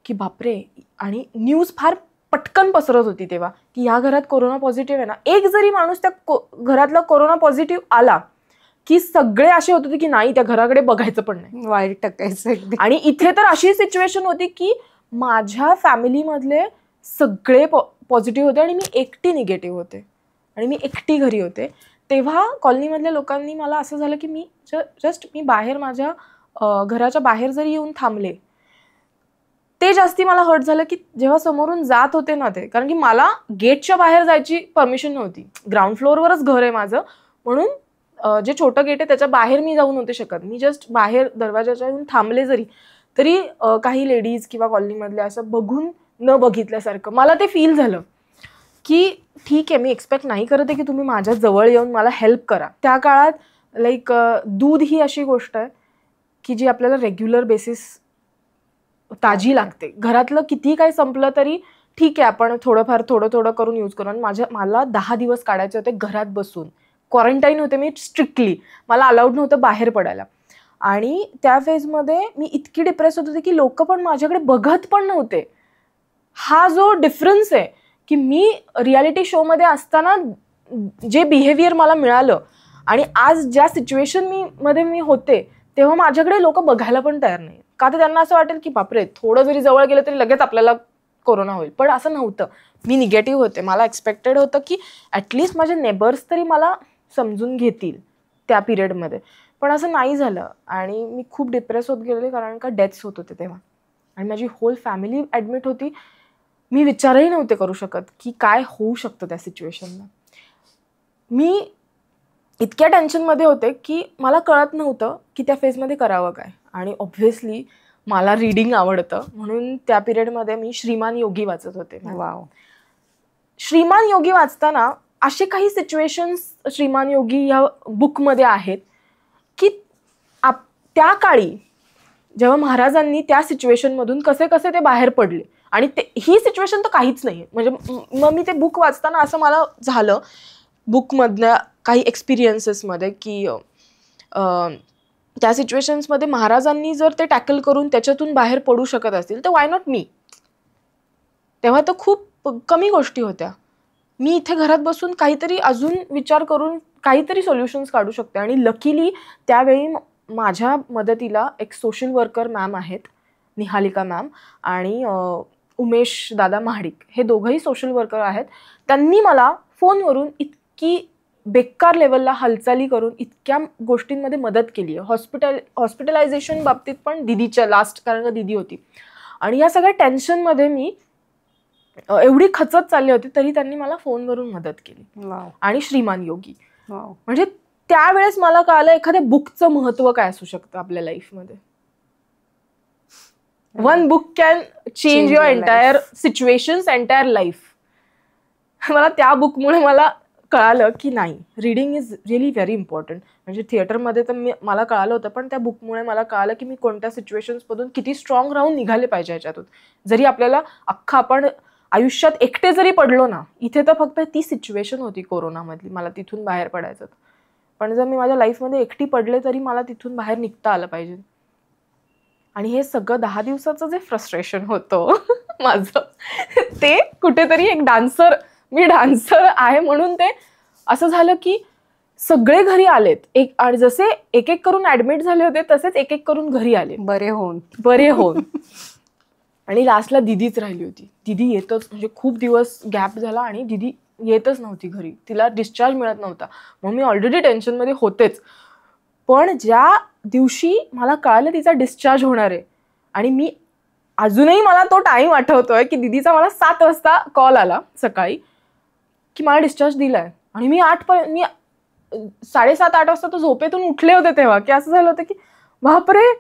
की बापरे. आणि न्यूज फार पटकन पसरत होती तेव्हा की या घरात कोरोना पॉझिटिव्ह आहे ना. एक जरी माणूस त्या घरातला कोरोना पॉझिटिव्ह आला की सगळे असे होत होते की नाही, त्या घराकडे बघायचं पण नाही, वाईट टाकायचं. आणि इथे तर अशी सिच्युएशन होती की माझ्या फॅमिलीमधले सगळे पॉझिटिव्ह होते आणि मी एकटी निगेटिव्ह होते, आणि मी एकटी घरी होते. तेव्हा कॉलनीमधल्या लोकांनी मला असं झालं की मी मी बाहेर माझ्या घराच्या बाहेर जरी येऊन थांबले, ते जास्ती मला हर्ट झालं की जेव्हा समोरून जात होते ना ते, कारण की मला गेटच्या बाहेर जायची परमिशन नव्हती. ग्राउंड फ्लोअरवरच घर आहे माझं, म्हणून जे छोटं गेट आहे त्याच्या बाहेर मी जाऊ नव्हते शकत. मी जस्ट बाहेर दरवाजाच्या येऊन थांबले तरी काही लेडीज किंवा कॉलनीमधले असं बघून न बघितल्यासारखं मला ते फील झालं की ठीक आहे, मी एक्सपेक्ट नाही करत आहे की तुम्ही माझ्या जवळ येऊन मला हेल्प करा. त्या काळात लाईक दूध ही अशी गोष्ट आहे की जी आपल्याला रेग्युलर बेसिस ताजी लागते. घरातलं किती काही संपलं तरी ठीक आहे, आपण थोडंफार थोडं करून यूज करू. आणि मला 10 दिवस काढायचे होते घरात बसून. क्वारंटाईन होते मी स्ट्रिक्टली, मला अलाउड नव्हतं बाहेर पडायला. आणि त्या फेजमध्ये मी इतकी डिप्रेस होत होते की लोक पण माझ्याकडे बघत पण नव्हते. हा जो डिफरन्स आहे की मी रियालिटी शोमध्ये असताना जे बिहेवियर मला मिळालं, आणि आज ज्या सिच्युएशन मध्ये मी होते तेव्हा माझ्याकडे लोक बघायला पण तयार नाही. का तर त्यांना असं वाटेल की बापरे, थोडं जरी जवळ गेलं तरी लगेच आपल्याला कोरोना होईल. पण असं नव्हतं, मी निगेटिव्ह होते. मला एक्सपेक्टेड होतं की ॲटलिस्ट माझे नेबर्स तरी मला समजून घेतील त्या पिरियडमध्ये, पण असं नाही झालं. आणि मी खूप डिप्रेस होत गेले, कारण का डेथ्स होत होते तेव्हा, आणि माझी होल फॅमिली ॲडमिट होती. मी विचारही नव्हते करू शकत की काय होऊ शकतं त्या सिच्युएशनला. मी इतक्या टेन्शनमध्ये होते की मला कळत नव्हतं की त्या फेजमध्ये करावं काय. आणि ऑब्व्हियसली मला रीडिंग आवडतं, म्हणून त्या पिरियडमध्ये मी श्रीमान योगी वाचत होते. वाव. श्रीमान योगी वाचताना असे काही सिच्युएशन्स श्रीमान योगी या बुकमध्ये आहेत की त्या काळी जेव्हा महाराजांनी त्या सिच्युएशनमधून कसे कसे ते बाहेर पडले, आणि ही सिच्युएशन तर काहीच नाही. म्हणजे मग मी ते बुक वाचताना असं मला झालं बुकमधल्या काही एक्सपिरियन्सेसमध्ये की त्या सिच्युएशन्समध्ये महाराजांनी जर ते टॅकल करून त्याच्यातून बाहेर पडू शकत असतील तर वाय नॉट मी. तेव्हा तर खूप कमी गोष्टी होत्या. मी इथे घरात बसून काहीतरी अजून विचार करून काहीतरी सोल्युशन्स काढू शकते. आणि लकीली त्यावेळी माझ्या मदतीला एक सोशल वर्कर मॅम आहेत, निहालिका मॅम आणि उमेश दादा महाडिक, हे दोघंही सोशल वर्कर आहेत. त्यांनी मला फोनवरून इतकी बेकार लेवलला हालचाली करून इतक्या गोष्टींमध्ये मदत केली आहे. हॉस्पिटलायझेशन बाबतीत पण दिदीच्या लास्ट, कारण का दिदी होती, आणि या सगळ्या टेन्शनमध्ये मी एवढी खचत चालली होती तरी त्यांनी मला फोनवरून मदत केली. आणि श्रीमान योगी, म्हणजे त्यावेळेस मला कळलं एखाद्या बुकचं महत्व काय असू शकतं आपल्या लाईफमध्ये. One book can change your entire situations, entire life. मला त्या बुकमुळे मला कळालं की नाही, reading is really very important. म्हणजे थिएटरमध्ये तर मला कळालं होतं, पण त्या बुकमुळे मला कळालं की मी कोणत्या सिच्युएशन्समधून किती स्ट्रॉंग राहून निघाले पाहिजे याच्यातून. जरी आपल्याला आपण आयुष्यात एकटे जरी पडलो ना, इथे तर फक्त ती सिच्युएशन होती कोरोनामधली, मला तिथून बाहेर पडायचं. पण जर मी माझ्या लाईफमध्ये एकटी पडले तरी मला तिथून बाहेर निघता आलं पाहिजे. आणि हे सगळं 10 दिवसाचं जे फ्रस्ट्रेशन होतं माझं, ते कुठेतरी एक मी डान्सर आहे म्हणून ते असं झालं की सगळे घरी आलेत, आणि जसे एक एक करून ऍडमिट झाले होते तसेच एक एक करून घरी आले बरे होऊन आणि लास्टला दिदीच राहिली होती. दिदी येतच, म्हणजे खूप दिवस गॅप झाला आणि दिदी येतच नव्हती घरी, तिला डिस्चार्ज मिळत नव्हता. मग मी ऑलरेडी टेन्शनमध्ये होतेच, पण ज्या दिवशी मला कळालं तिचा डिस्चार्ज होणार आहे, आणि मी अजूनही मला तो टाइम आठवतोय की दिदीचा मला 7 वाजता कॉल आला सकाळी की मला डिस्चार्ज दिलाय, आणि मी 7:30-8 वाजता तो झोपेतून उठले होते तेव्हा, की असं झालं होतं की बापरे,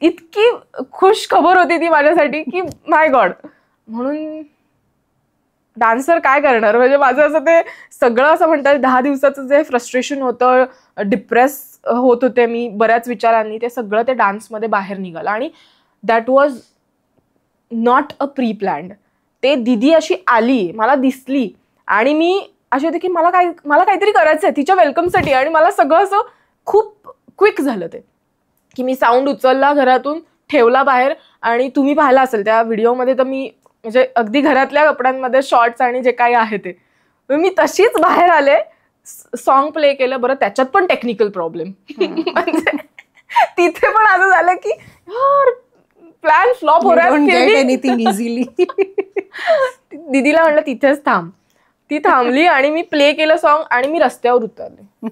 इतकी खुश खबर होती ती माझ्यासाठी की माय गॉड. म्हणून डान्सर काय करणार, म्हणजे माझं असं ते सगळं असं म्हणतात 10 दिवसाचं जे फ्रस्ट्रेशन होतं, डिप्रेस होत होते मी बऱ्याच विचारांनी, ते सगळं ते डान्समध्ये बाहेर निघालं. आणि that was not a pre planned. ते दिदी अशी आली, मला दिसली, आणि मी अशी होती की मला काहीतरी करायचंय तिच्या वेलकमसाठी, आणि मला सगळं असं खूप क्विक झालं ते, की मी साऊंड उचलला, घरातून ठेवला बाहेर, आणि तुम्ही पाहिला असेल त्या व्हिडिओमध्ये तर मी म्हणजे अगदी घरातल्या कपड्यांमध्ये शॉर्ट्स आणि जे काही आहे ते, मी तशीच बाहेर आले, सॉन्ग प्ले केलं. बरं, त्याच्यात पण टेक्निकल प्रॉब्लेम, म्हणजे तिथे पण असं झालं की प्लॅन फ्लॉप हो रहा है. दिदीला म्हणलं तिथेच थांब, ती थांबली, आणि मी प्ले केलं सॉन्ग, आणि मी रस्त्यावर उतरले.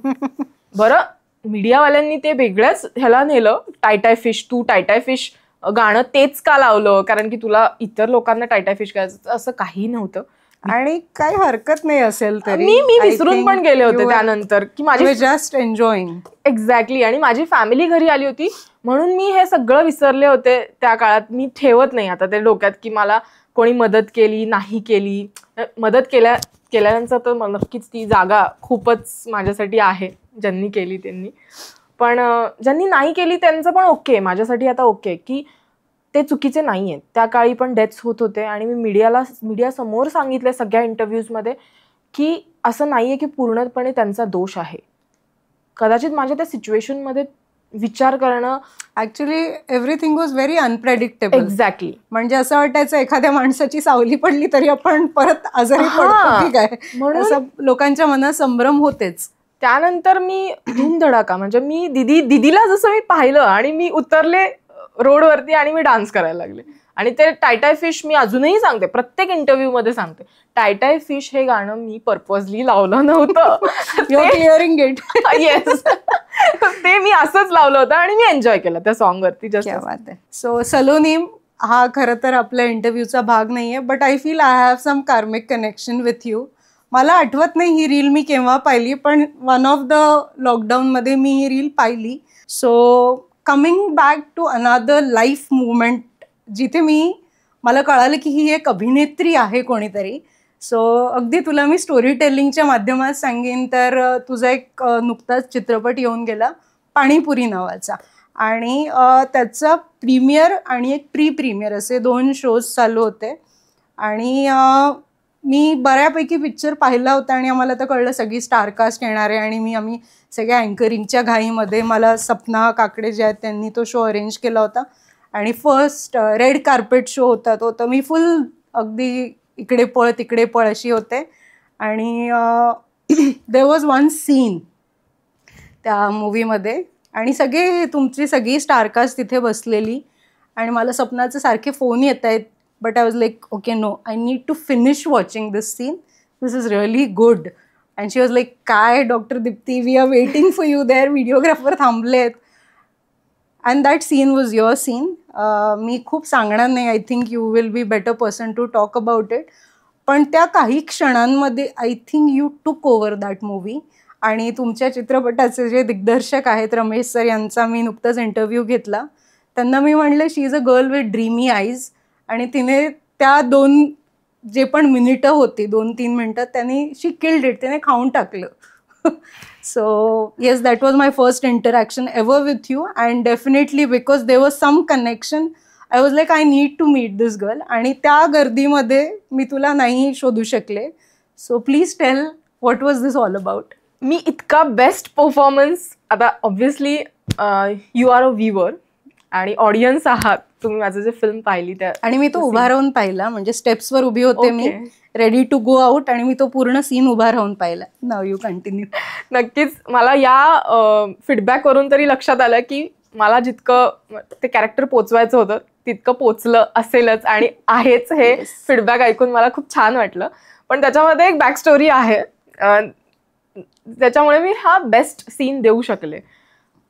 बरं, मीडियावाल्यांनी ते वेगळ्याच ह्याला नेलं, टाय फिश, तू टाय फिश गाणं तेच का लावलं, कारण की तुला इतर लोकांना टाय फिश करायचं, असं काही नव्हतं. आणि काही हरकत नाही असेल तरी मी विसरून पण गेले होते त्यानंतर की माझी जस्ट एन्जॉईंग. एक्झॅक्टली. आणि माझी फॅमिली घरी आली होती म्हणून मी हे सगळं विसरले होते त्या काळात. मी ठेवत नाही आता ते डोक्यात की मला कोणी मदत केली नाही केली. मदत केल्यानंतर तर नक्कीच ती जागा खूपच माझ्यासाठी आहे, ज्यांनी केली त्यांनी. पण ज्यांनी नाही केली त्यांचं पण ओके, माझ्यासाठी आता ओके की ते चुकीचे नाही आहेत. त्या काळी पण डेथ्स होत होते आणि मी मीडियासमोर सांगितलं सगळ्या इंटरव्ह्यूजमध्ये की असं नाहीये की पूर्णपणे त्यांचा दोष आहे. कदाचित माझ्या त्या सिच्युएशनमध्ये विचार करणं actually everything was very unpredictable. Exactly. म्हणजे असं वाटायचं एखाद्या माणसाची सावली पडली तरी आपण परत आजारी पडतो काय, म्हणून लोकांच्या मनात संभ्रम होतेच. त्यानंतर मी धूमधडाका म्हणजे मी दिदीला जसं मी पाहिलं आणि मी उतरले रोडवरती आणि मी डान्स करायला लागले. आणि ते टाय फिश मी अजूनही सांगते, प्रत्येक इंटरव्ह्यू मध्ये सांगते, टाय फिश हे गाणं मी पर्पजली लावलं नव्हतं. Clearing it. येस, ते मी असंच लावलं होतं आणि मी एन्जॉय केलं त्या सॉन्ग वरती. सो सलोनी हा खरं तर आपल्या इंटरव्ह्यूचा भाग नाहीये, but I feel I have some karmic connection with you. मला आठवत नाही ही रील मी केव्हा पाहिली, पण वन ऑफ द लॉकडाऊनमध्ये मी ही रील पाहिली. So coming back to another life movement जिथे मला कळालं की ही एक अभिनेत्री आहे कोणीतरी. सो अगदी तुला मी स्टोरी टेलिंगच्या माध्यमात सांगेन तर तुझा एक नुकताच चित्रपट येऊन गेला पाणीपुरी नावाचा, आणि त्याचा प्रीमियर आणि एक प्रीमियर असे 2 शोज चालू होते. आणि मी बऱ्यापैकी पिक्चर पाहिला होता आणि आम्हाला तर कळलं सगळी स्टारकास्ट येणार आहे. आणि आम्ही सगळ्या अँकरिंगच्या घाईमध्ये मला सपना काकडे जे आहेत त्यांनी तो शो अरेंज केला होता. आणि फर्स्ट रेड कार्पेट शो होता तो, तर मी फुल अगदी इकडे पळ तिकडे पळ अशी होते. आणि देअर वॉज वन सीन त्या मूवीमध्ये आणि तुमची सगळी स्टारकास्ट तिथे बसलेली आणि मला सपनाचे सारखे फोन येत आहेत. But I was like okay no, I need to finish watching this scene, this is really good. And she was like काय doctor Deepti, we are waiting for you there, videographer थांबलेत. And that scene was your scene. मी खूप सांगणार नाही, I think you will be better person to talk about it. पण त्या काही क्षणांमध्ये I think you took over that movie. आणि तुमच्या चित्रपटाचे जे दिग्दर्शक आहेत रमेश सर यांचा मी नुकताच इंटरव्ह्यू घेतला. त्यांना मी म्हणलं she is a girl with dreamy eyes. आणि तिने त्या 2 जे पण मिनिटं होती 2-3 मिनिटं त्यांनी शी किल्ड इट, तिने खाऊन टाकलं. So yes, that was my first interaction ever with you, and definitely because there was some connection, I was like I need to meet this girl. आणि त्या गर्दीमध्ये मी तुला नाही शोधू शकले. So please tell what was this all about? मी इतका बेस्ट परफॉर्मन्स, आता obviously you are a viewer आणि ऑडियन्स आहात तुम्ही माझं जे फिल्म पाहिली त्या. आणि मी तो उभा राहून पाहिला, म्हणजे स्टेप्सवर उभी होते मी, रेडी टू गो आउट, आणि मी तो पूर्ण सीन उभा राहून पाहिला. नाव यू कंटिन्यू. नक्कीच मला या फीडबॅक वरून तरी लक्षात आलं की मला जितकं ते कॅरेक्टर पोचवायचं होतं तितकं पोचलं असेलच आणि आहेच. हे फीडबॅक ऐकून मला खूप छान वाटलं. पण त्याच्यामध्ये एक बॅक स्टोरी आहे, त्याच्यामुळे मी हा बेस्ट सीन देऊ शकले.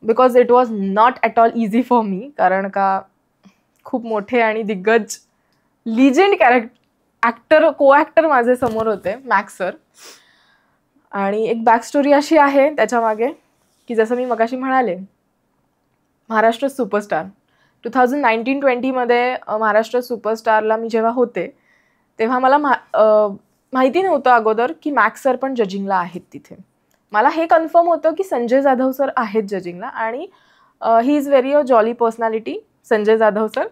Because it was not at all easy for me, कारण का खूप मोठे आणि दिग्गज लिजेंड को ॲक्टर माझे समोर होते, मॅक्स सर. आणि एक बॅक स्टोरी अशी आहे त्याच्या मागे की जसं मी मगाशी म्हणाले, महाराष्ट्र सुपरस्टार 2019-20 मध्ये महाराष्ट्र सुपरस्टारला मी जेव्हा होते तेव्हा मला माहिती नव्हतं अगोदर की मॅक्स सर पण जजिंगला आहेत तिथे. मला हे कन्फर्म होतं की संजय जाधव सर आहेत जजिंगला, आणि he is very a jolly personality Sanjay Jadhav sir.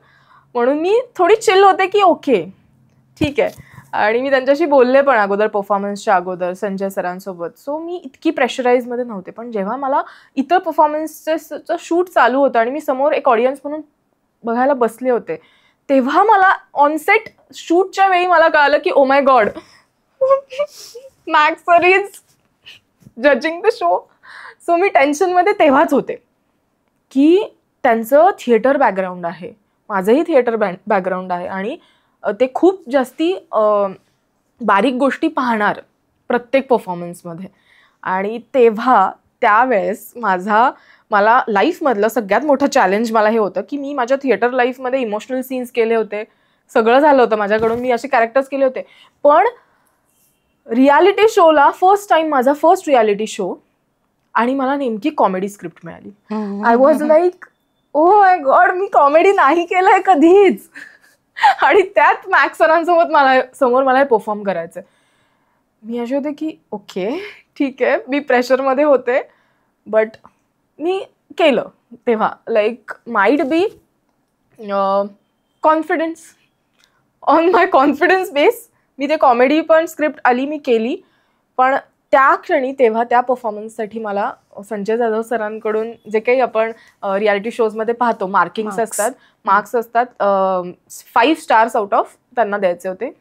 म्हणून मी थोडी चिल होते की ओके ठीक आहे. आणि मी त्यांच्याशी बोलले पण अगोदर, परफॉर्मन्सच्या अगोदर संजय सरांसोबत. सो मी इतकी प्रेशराईजमध्ये नव्हते. पण जेव्हा मला इतर परफॉर्मन्सचं शूट चालू होतं आणि मी समोर एक ऑडियन्स म्हणून बघायला बसले होते, तेव्हा मला ऑनसेट शूटच्या वेळी मला कळालं की oh my god, Max sir is judging the show. So मी टेन्शनमध्ये तेव्हाच होते की त्यांचं थिएटर बॅकग्राऊंड आहे, माझंही थिएटर बॅकग्राऊंड आहे, आणि ते खूप जास्ती बारीक गोष्टी पाहणार प्रत्येक परफॉर्मन्समध्ये. आणि तेव्हा त्यावेळेस मला लाईफमधलं सगळ्यात मोठं चॅलेंज मला हे होतं की मी माझ्या थिएटर लाईफमध्ये इमोशनल सीन्स केले होते, सगळं झालं होतं माझ्याकडून, मी असे कॅरेक्टर्स केले होते. पण रियालिटी शोला फर्स्ट टाइम, माझा फर्स्ट रियालिटी शो, आणि मला नेमकी कॉमेडी स्क्रिप्ट मिळाली. I was like oh my God, me comedy नाही केलंय कधीच, आणि त्यात मॅक्स सरांसोबत समोर मला हे परफॉर्म करायचं. मी असे होते की ओके ठीक आहे, मी प्रेशरमध्ये होते, बट मी केलं. तेव्हा like might be confidence, on my confidence base मी ते कॉमेडी पण स्क्रिप्ट आली, मी केली. पण त्या क्षणी तेव्हा त्या परफॉर्मन्ससाठी मला संजय जाधव सरांकडून जे काही आपण रियालिटी शोजमध्ये पाहतो मार्किंग्स असतात, मार्क्स असतात, 5 स्टार्स आउट ऑफ त्यांना द्यायचे होते.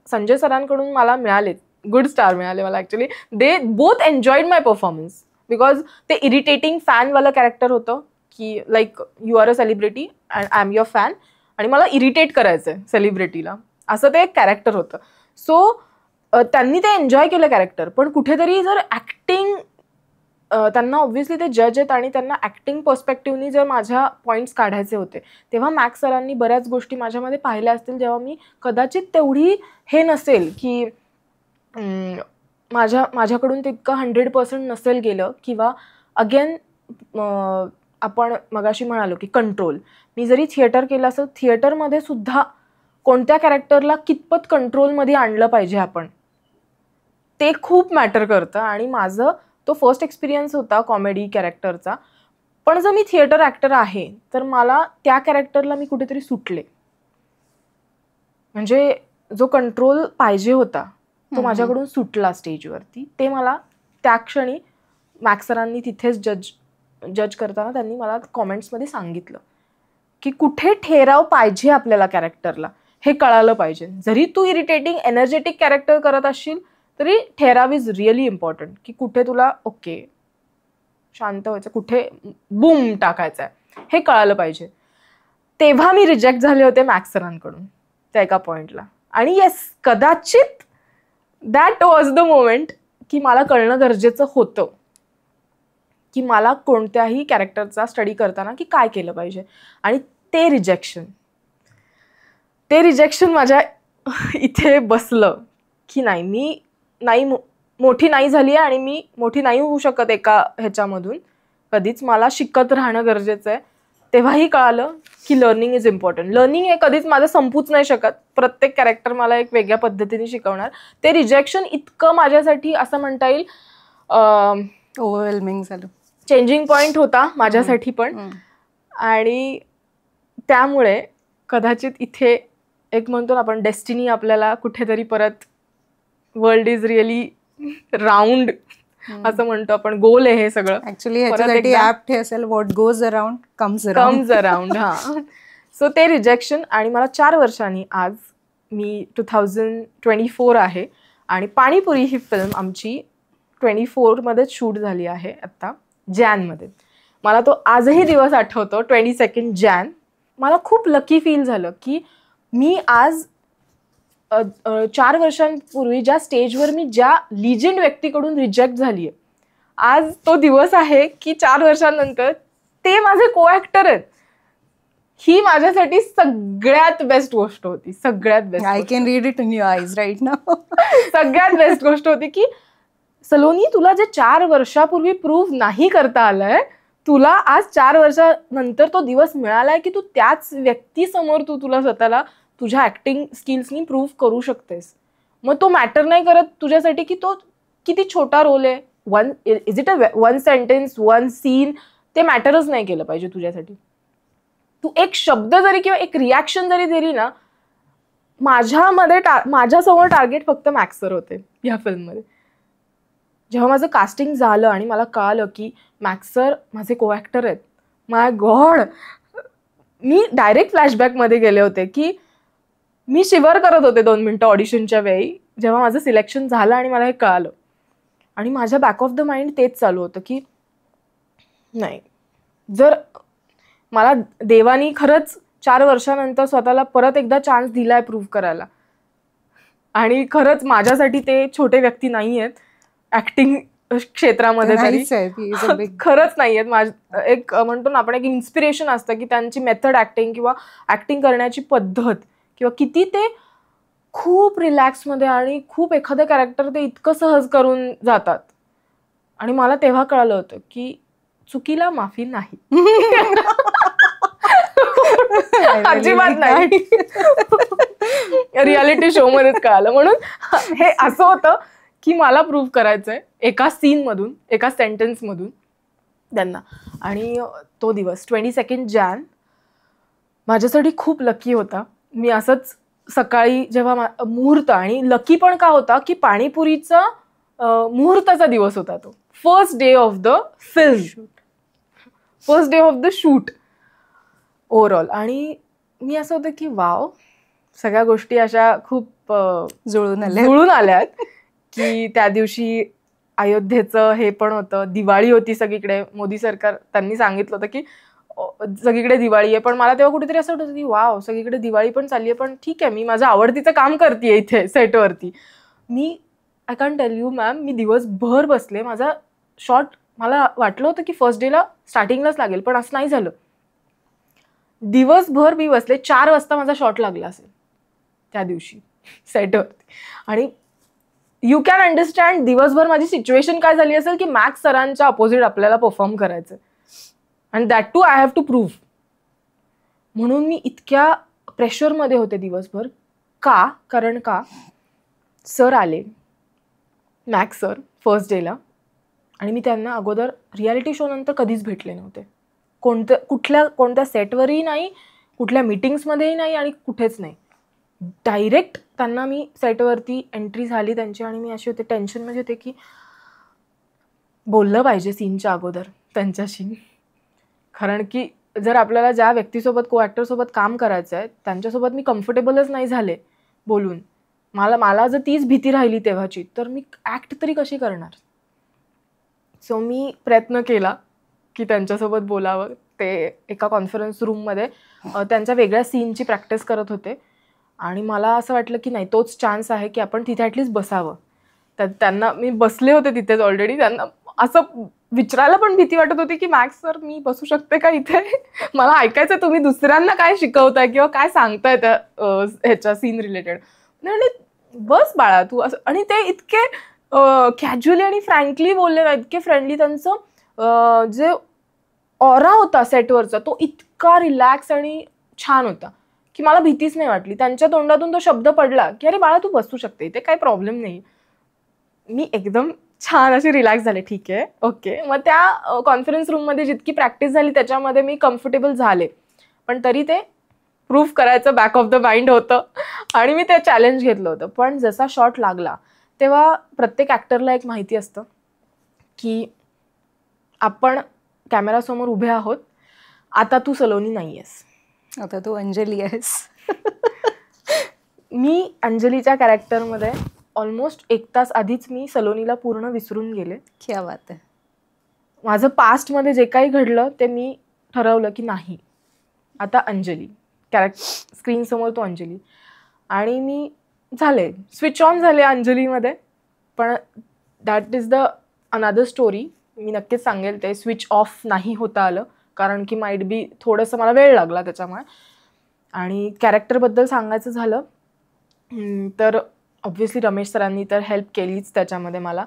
संजय सरांकडून मला मिळाले, गुड स्टार मिळाले मला actually. They both enjoyed my performance because ते इरिटेटिंग फॅनवालं कॅरेक्टर होतं की like you are a celebrity and I am your fan, आणि मला इरिटेट करायचं आहे सेलिब्रिटीला, असं ते एक कॅरेक्टर होतं. सो त्यांनी ते एन्जॉय केलं कॅरेक्टर. पण कुठेतरी जर ॲक्टिंग, त्यांना ऑब्व्हियसली ते जज आहेत आणि त्यांना ॲक्टिंग पर्स्पेक्टिव्हनी जर माझ्या पॉईंट्स काढायचे होते, तेव्हा मॅक्स सरांनी बऱ्याच गोष्टी माझ्यामध्ये पाहिल्या असतील जेव्हा मी कदाचित तेवढी हे नसेल की माझ्याकडून तितकं 100% नसेल गेलं. किंवा अगेन आपण मगाशी म्हणालो की कंट्रोल, मी जरी थिएटर केलं असेल, थिएटरमध्ये सुद्धा कोणत्या कॅरेक्टरला कितपत कंट्रोलमध्ये आणलं पाहिजे आपण, ते खूप मॅटर करतं. आणि माझं तो फर्स्ट एक्सपिरियन्स होता कॉमेडी कॅरेक्टरचा. पण जर मी थिएटर ॲक्टर आहे तर मला त्या कॅरेक्टरला मी कुठेतरी सुटले, म्हणजे जो कंट्रोल पाहिजे होता तो माझ्याकडून सुटला स्टेजवरती. ते मला त्या क्षणी मॅक्स सरांनी तिथेच जज करताना त्यांनी मला कॉमेंट्समध्ये सांगितलं की कुठे ठेराव पाहिजे आपल्याला कॅरेक्टरला हे कळालं पाहिजे. जरी तू इरिटेटिंग एनर्जेटिक कॅरेक्टर करत असशील तरी ठेराव इज रिअली इम्पॉर्टंट, की कुठे तुला ओके शांत व्हायचं, कुठे बूम टाकायचं आहे हे कळालं पाहिजे. तेव्हा मी रिजेक्ट झाले होते मॅक्स सरांकडून त्या एका पॉईंटला. आणि येस, कदाचित दॅट वॉज द मोमेंट की मला कळणं गरजेचं होतं की मला कोणत्याही कॅरेक्टरचा स्टडी करताना की काय केलं पाहिजे. आणि ते रिजेक्शन माझ्या इथे बसलं की नाही, मी नाही मोठी नाही झाली आहे आणि मी मोठी नाही होऊ शकत एका ह्याच्यामधून कधीच, मला शिकत राहणं गरजेचं आहे. तेव्हाही कळालं की लर्निंग इज इम्पॉर्टंट. लर्निंग हे कधीच माझं संपूच नाही शकत, प्रत्येक कॅरेक्टर मला एक वेगळ्या पद्धतीने शिकवणार. ते रिजेक्शन इतकं माझ्यासाठी असं म्हणता येईल ओव्हरवेल्मिंग झालं, चेंजिंग पॉईंट होता माझ्यासाठी पण. आणि त्यामुळे कदाचित इथे एक म्हणतो ना आपण डेस्टिनी आपल्याला कुठेतरी परत, वर्ल्ड इज रिअली राऊंड, असं म्हणतो आपण, गोल आहे हे सगळं. ऍक्च्युली ह्याच्यासाठी ऍप्ट हे असेल, what goes around comes around. हा, सो ते रिजेक्शन. आणि मला 4 वर्षांनी आज मी 2024 आहे आणि पाणीपुरी ही फिल्म आमची 24 मध्येच शूट झाली आहे आता जॅनमध्ये. मला तो आजही दिवस आठवतो, 22 जॅन. मला खूप लकी फील झालं की मी आज 4 वर्षांपूर्वी ज्या स्टेजवर मी ज्या लिजेंड व्यक्तीकडून रिजेक्ट झाली आहे, आज तो दिवस आहे की 4 वर्षांनंतर ते माझे को ऍक्टर आहेत. ही माझ्यासाठी सगळ्यात बेस्ट गोष्ट होती, सगळ्यात best. I can read it in your eyes right now. सगळ्यात बेस्ट गोष्ट होती की सलोनी, तुला जे 4 वर्षापूर्वी प्रूव्ह नाही करता आलंय, तुला आज 4 वर्षानंतर तो दिवस मिळालाय की तू त्याच व्यक्तीसमोर तू तुला स्वतःला तुझ्या ऍक्टिंग स्किल्सनी प्रूव्ह करू शकतेस. मग तो मॅटर नाही करत तुझ्यासाठी की तो किती छोटा रोल आहे, is it a 1 sentence 1 scene, ते मॅटरच नाही केलं पाहिजे तुझ्यासाठी. तू एक शब्द जरी किंवा एक रिॲक्शन जरी दिली ना, माझ्यासमोर टार्गेट फक्त मॅक्स सर होते या फिल्ममध्ये. जेव्हा माझं कास्टिंग झालं आणि मला कळालं की मॅक्स सर माझे को ऍक्टर आहेत, माय गॉड, मी डायरेक्ट फ्लॅशबॅकमध्ये गेले होते की मी शिवर करत होते 2 मिनिटं ऑडिशनच्या वेळी, जेव्हा माझं सिलेक्शन झालं आणि मला हे कळालं. आणि माझ्या बॅक ऑफ द माइंड तेच चालू होतं की नाही, जर मला देवानी खरंच 4 वर्षानंतर स्वतःला परत एकदा चान्स दिलाय प्रूव्ह करायला, आणि खरंच माझ्यासाठी ते छोटे व्यक्ती नाही आहेत ऍक्टिंग क्षेत्रामध्ये तरी, खरंच नाही आहेत. एक म्हणतो ना आपण, एक इन्स्पिरेशन असतं की त्यांची मेथड ऍक्टिंग किंवा ऍक्टिंग करण्याची पद्धत किंवा किती ते खूप रिलॅक्समध्ये आणि खूप एखादं कॅरेक्टर ते इतकं सहज करून जातात. आणि मला तेव्हा कळालं होतं की चुकीला माफी नाही. अजिबात नाही. रियालिटी शो मध्येच कळालं. म्हणून हे असं होतं की मला प्रूव्ह करायचंय एका सीन मधून, एका सेंटेन्स मधून त्यांना. आणि तो दिवस 22 जॅन माझ्यासाठी खूप लकी होता. मी असंच सकाळी जेव्हा मुहूर्त, आणि लकी पण का होता की पाणीपुरीचा मुहूर्ताचा दिवस होता तो, first day of the film, first day of the shoot overall. आणि मी असं होतं की वाव, सगळ्या गोष्टी अशा खूप जुळून आल्यात की त्या दिवशी अयोध्येचं हे पण होतं, दिवाळी होती सगळीकडे. मोदी सरकार त्यांनी सांगितलं होतं की सगळीकडे दिवाळी आहे, पण मला तेव्हा कुठेतरी असं होतं की वाव, सगळीकडे दिवाळी पण चालली आहे, पण ठीक आहे, मी माझं आवडतीचं काम करतेय इथे सेटवरती. मी I can tell you ma'am, मी दिवसभर बसले. माझा शॉट, मला वाटलं होतं की फर्स्ट डेला स्टार्टिंगलाच लागेल, पण असं नाही झालं. दिवसभर मी बसले, 4 वाजता माझा शॉट लागला असेल त्या दिवशी सेटवरती. आणि यू कॅन अंडरस्टँड दिवसभर माझी सिच्युएशन काय झाली असेल की मॅक्स सरांच्या अपोजिट आपल्याला परफॉर्म करायचं, आणि that too I have to prove. म्हणून मी इतक्या प्रेशरमध्ये होते दिवसभर. कारण सर आले, मॅक्स सर, फर्स्ट डेला, आणि मी त्यांना अगोदर रियालिटी शो नंतर कधीच भेटले नव्हते. कोणत्या सेटवरही नाही, कुठल्या मीटिंग्समध्येही नाही, आणि कुठेच नाही. डायरेक्ट त्यांना मी सेटवरती एंट्री झाली त्यांची, आणि मी अशी होते, टेन्शनमध्ये होते की बोललं पाहिजे सीनच्या अगोदर त्यांच्याशी. कारण की जर आपल्याला ज्या व्यक्तीसोबत, को ॲक्टरसोबत काम करायचं आहे, त्यांच्यासोबत मी कम्फर्टेबलच नाही झाले बोलून, मला जर तीच भीती राहिली तेव्हाची, तर मी ॲक्ट तरी कशी करणार. सो मी प्रयत्न केला की त्यांच्यासोबत बोलावं. ते एका कॉन्फरन्स रूममध्ये त्यांच्या वेगळ्या सीनची प्रॅक्टिस करत होते, आणि मला असं वाटलं की नाही, तोच चान्स आहे की आपण तिथे ॲटलिस्ट बसावं. त्यांना मी बसले होते तिथेच ऑलरेडी. त्यांना असं विचारायला पण भीती वाटत होती की मॅक्स सर, मी बसू शकते का इथे, मला ऐकायचं तुम्ही दुसऱ्यांना काय शिकवताय किंवा काय सांगताय त्या ह्याच्या सीन रिलेटेड. म्हणजे बस बाळा तू असं. आणि ते इतके कॅज्युअली आणि फ्रँकली बोलले ना, इतके फ्रेंडली. त्यांचं जे ऑरा होता सेटवरचा तो इतका रिलॅक्स आणि छान होता की मला भीतीच नाही वाटली. त्यांच्या तोंडातून तो शब्द पडला की अरे बाळा तू बसू शकते इथे, काही प्रॉब्लेम नाही. मी एकदम छान अशी रिलॅक्स झाले, ठीक आहे, ओके. मग त्या कॉन्फरन्स रूममध्ये जितकी प्रॅक्टिस झाली त्याच्यामध्ये मी कम्फर्टेबल झाले, पण तरी ते प्रूव्ह करायचं बॅक ऑफ द माइंड होतं, आणि मी ते चॅलेंज घेतलं होतं. पण जसा शॉट लागला तेव्हा प्रत्येक ॲक्टरला एक माहिती असतं की आपण कॅमेरासमोर उभे आहोत, आता तू सलोनी नाही आहेस, आता तू अंजली आहेस. मी अंजलीच्या कॅरेक्टरमध्ये ऑलमोस्ट 1 तास आधीच मी सलोनीला पूर्ण विसरून गेले. क्या बात आहे. माझं पास्टमध्ये जे काही घडलं ते मी ठरवलं की नाही, आता अंजली स्क्रीनसमोर तो अंजली, आणि मी झाले स्विच ऑन झाले अंजलीमध्ये. पण that is the another story. मी नक्कीच सांगेल ते स्विच ऑफ नाही होता आलं, कारण की माईट बी थोडंसं मला वेळ लागला त्याच्यामुळे. आणि कॅरेक्टरबद्दल सांगायचं झालं तर ऑब्व्हियसली रमेश सरांनी तर हेल्प केलीच त्याच्यामध्ये मला.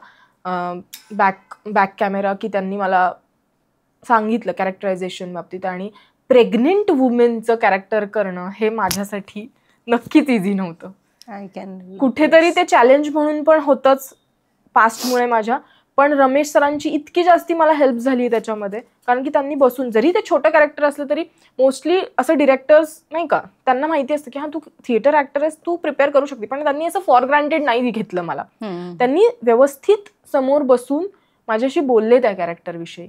बॅक कॅमेरा की त्यांनी मला सांगितलं कॅरेक्टरायझेशन बाबतीत. आणि प्रेग्नेंट वुमेनचं कॅरेक्टर करणं हे माझ्यासाठी नक्कीच इझी नव्हतं. आय कॅन कुठेतरी ते चॅलेंज म्हणून पण होतंच पास्टमुळे माझ्या. पण रमेश सरांची इतकी जास्ती मला हेल्प झाली त्याच्यामध्ये, कारण की त्यांनी बसून, जरी ते छोटं कॅरेक्टर असलं तरी मोस्टली असं डिरेक्टर्स नाही का, त्यांना माहिती असतं की हां तू थिएटर ॲक्टर आहेस, तू प्रिपेअर करू शकते. पण त्यांनी असं फॉर ग्रांटेड नाही घेतलं मला. त्यांनी व्यवस्थित समोर बसून माझ्याशी बोलले त्या कॅरेक्टरविषयी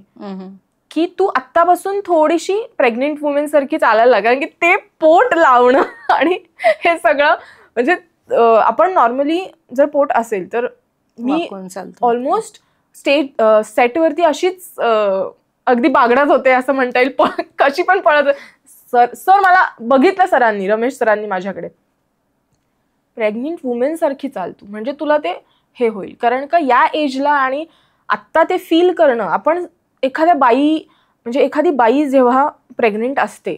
की तू आत्तापासून थोडीशी प्रेग्नेंट वुमेन सारखी चालायला लाग, कारण की ते पोट लावणं आणि हे सगळं, म्हणजे आपण नॉर्मली जर पोट असेल तर मी ऑलमोस्ट सेटवरती अशीच अगदी बागडत होते असं म्हणता येईल, कशी पण पळत. सर मला बघितलं सरांनी, रमेश सरांनी माझ्याकडे, प्रेग्नेंट वुमेन सारखी चाल तू, म्हणजे तुला ते हे होईल. कारण का या एजला आणि आत्ता ते फील करणं, आपण एखाद्या बाई, म्हणजे एखादी बाई जेव्हा प्रेग्नेंट असते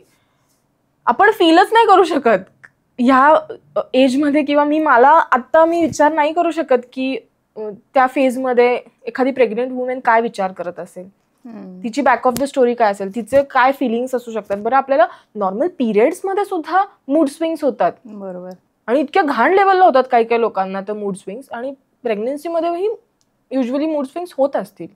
आपण फीलच नाही करू शकत ह्या एजमध्ये, किंवा मला आत्ता मी विचार नाही करू शकत की त्या फेजमध्ये एखादी प्रेग्नेंट वुमेन काय विचार करत असेल, तिची बॅक ऑफ द स्टोरी काय असेल, तिचे काय फिलिंग्स असू शकतात. बरं, आपल्याला नॉर्मल पिरियड्समध्ये सुद्धा मूड स्विंग्स होतात, बरोबर, आणि इतक्या घाण लेवलला होतात काही काही लोकांना तर मूड स्विंग्स, आणि प्रेग्नन्सीमध्येही युजली मूड स्विंग्स होत असतील.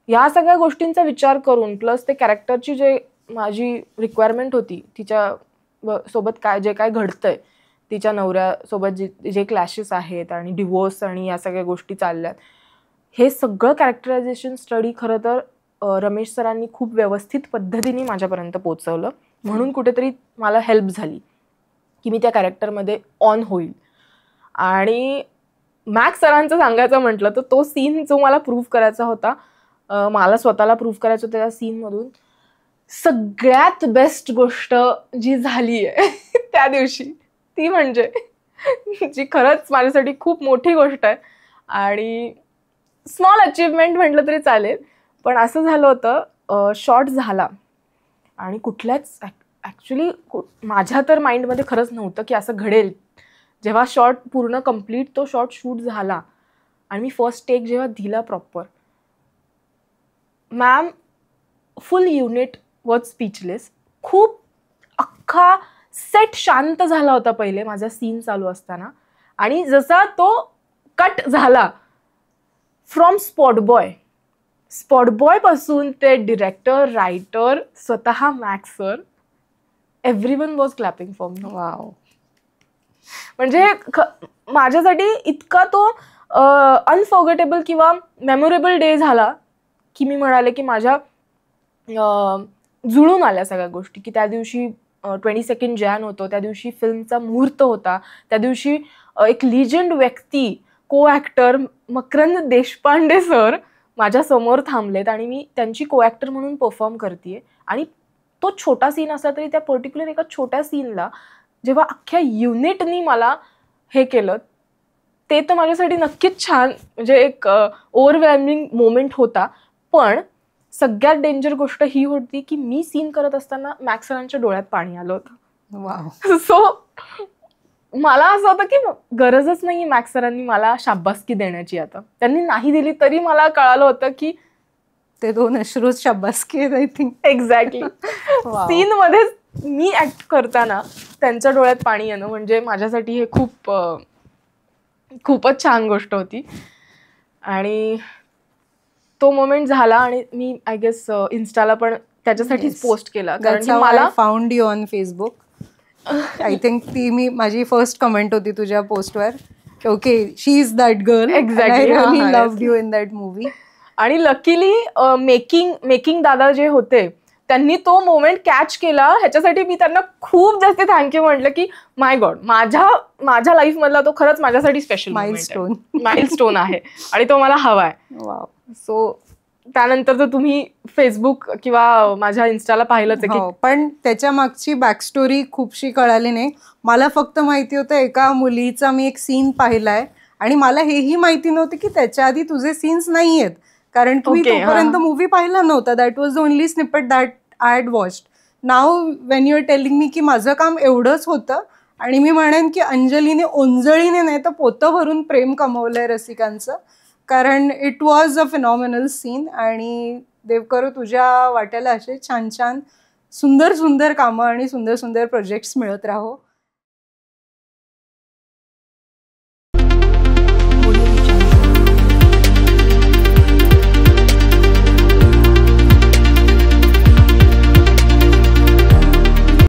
या सगळ्या गोष्टींचा विचार करून, प्लस ते कॅरेक्टरची जे माझी रिक्वायरमेंट होती, तिच्या सोबत काय जे काय घडतंय, तिच्या नवऱ्यासोबत जे क्लॅशेस आहेत आणि डिवोर्स आणि या सगळ्या गोष्टी चालल्यात, हे सगळं कॅरेक्टरायझेशन स्टडी खरं तर रमेश सरांनी खूप व्यवस्थित पद्धतीने माझ्यापर्यंत पोचवलं. म्हणून कुठेतरी मला हेल्प झाली की मी त्या कॅरेक्टरमध्ये ऑन होईल. आणि मॅक्स सरांचं सांगायचं म्हटलं तर तो सीन जो मला प्रूव्ह करायचा होता, मला स्वतःला प्रूव्ह करायचं होतं त्या सीनमधून, सगळ्यात बेस्ट गोष्ट जी झाली आहे त्या दिवशी, ती म्हणजे जी खरंच माझ्यासाठी खूप मोठी गोष्ट आहे आणि स्मॉल अचीवमेंट म्हटलं तरी चालेल. पण असं झालं होतं, शॉट झाला आणि कुठल्याच ॲक्च्युली माझ्या तर माइंडमध्ये खरंच नव्हतं की असं घडेल. जेव्हा शॉट पूर्ण कम्प्लीट तो शॉट शूट झाला आणि मी फर्स्ट टेक जेव्हा दिला proper, ma'am full unit was speechless. खूप अख्खा सेट शांत झाला होता पहिले माझा सीन चालू असताना, आणि जसा तो कट झाला फ्रॉम स्पॉट बॉय पासून ते डिरेक्टर, रायटर, स्वतः max sir, everyone was clapping for me. Wow. म्हणजे माझ्यासाठी इतका तो अनफॉर्गेटेबल किंवा मेमोरेबल डे झाला की मी म्हणाले की माझ्या जुळून आल्या सगळ्या गोष्टी. की त्या दिवशी 22 जानेवारी होतो, त्या दिवशी फिल्मचा मुहूर्त होता, त्या दिवशी एक लिजंड व्यक्ती, को ॲक्टर मकरंद देशपांडे सर माझ्यासमोर थांबलेत आणि मी त्यांची को ॲक्टर म्हणून परफॉर्म करते. आणि तो छोटा सीन असला तरी त्या पर्टिक्युलर एका छोट्या सीनला जेव्हा अख्ख्या युनिटनी मला हे केलं, ते तर माझ्यासाठी नक्कीच छान, म्हणजे एक ओव्हरवेल्मिंग मोमेंट होता. पण सगळ्यात डेंजर गोष्ट ही होती की मी सीन करत असताना मॅक्स सरांच्या डोळ्यात पाणी आलं होतं. वाव. सो मला असं होतं की गरजच नाही मॅक्स सरांनी मला शाबासकी देण्याची. आता त्यांनी नाही दिली तरी मला कळालं होतं की ते 2 अश्रूच शाबासकी आहेत, आय थिंक. एक्झॅक्टली. सीन मध्ये मी ऍक्ट करताना त्यांच्या डोळ्यात पाणी येणं म्हणजे माझ्यासाठी हे खूपच छान गोष्ट होती. आणि तो मोमेंट झाला आणि मी आय गेस इन्स्टाला पण त्याच्यासाठीच पोस्ट केला, कारण की मला found you on Facebook. I think ती माझी फर्स्ट कमेंट होती तुझ्या पोस्टवर, okay she is that girl, exactly, I really loved you in that movie. आणि लकीली मेकिंग दादा जे होते त्यांनी तो मोमेंट कॅच केला. ह्याच्यासाठी मी त्यांना खूप जास्त थँक्यू म्हटलं की माय गॉड, माझ्या लाईफ मधला तो खरंच माझ्यासाठी स्पेशल माइलस्टोन आहे आणि तो मला हवाय. सो त्यानंतर तर तुम्ही फेसबुक किंवा माझ्या इन्स्टाला पाहिलंच आहे की, पण त्याच्या मागची बॅकस्टोरी खूपशी कळाली नाही मला. फक्त माहिती होतं एका मुलीचा मी एक सीन पाहिलाय आणि मला हेही माहिती नव्हतं की त्याच्या आधी तुझे सीन्स नाही आहेत, कारण की मी तोपर्यंत मूवी पाहिला नव्हता. That was the only snippet that I had watched. नाव when you are telling me की माझं काम एवढंच होतं, आणि मी म्हणेन की अंजलीने ओंजळीने नाही तर पोतं भरून प्रेम कमवलंय रसिकांचं, कारण it was a phenomenal scene. आणि देवकरो तुझ्या वाट्याला असे छान छान सुंदर सुंदर कामं आणि सुंदर सुंदर प्रोजेक्ट्स मिळत राहो.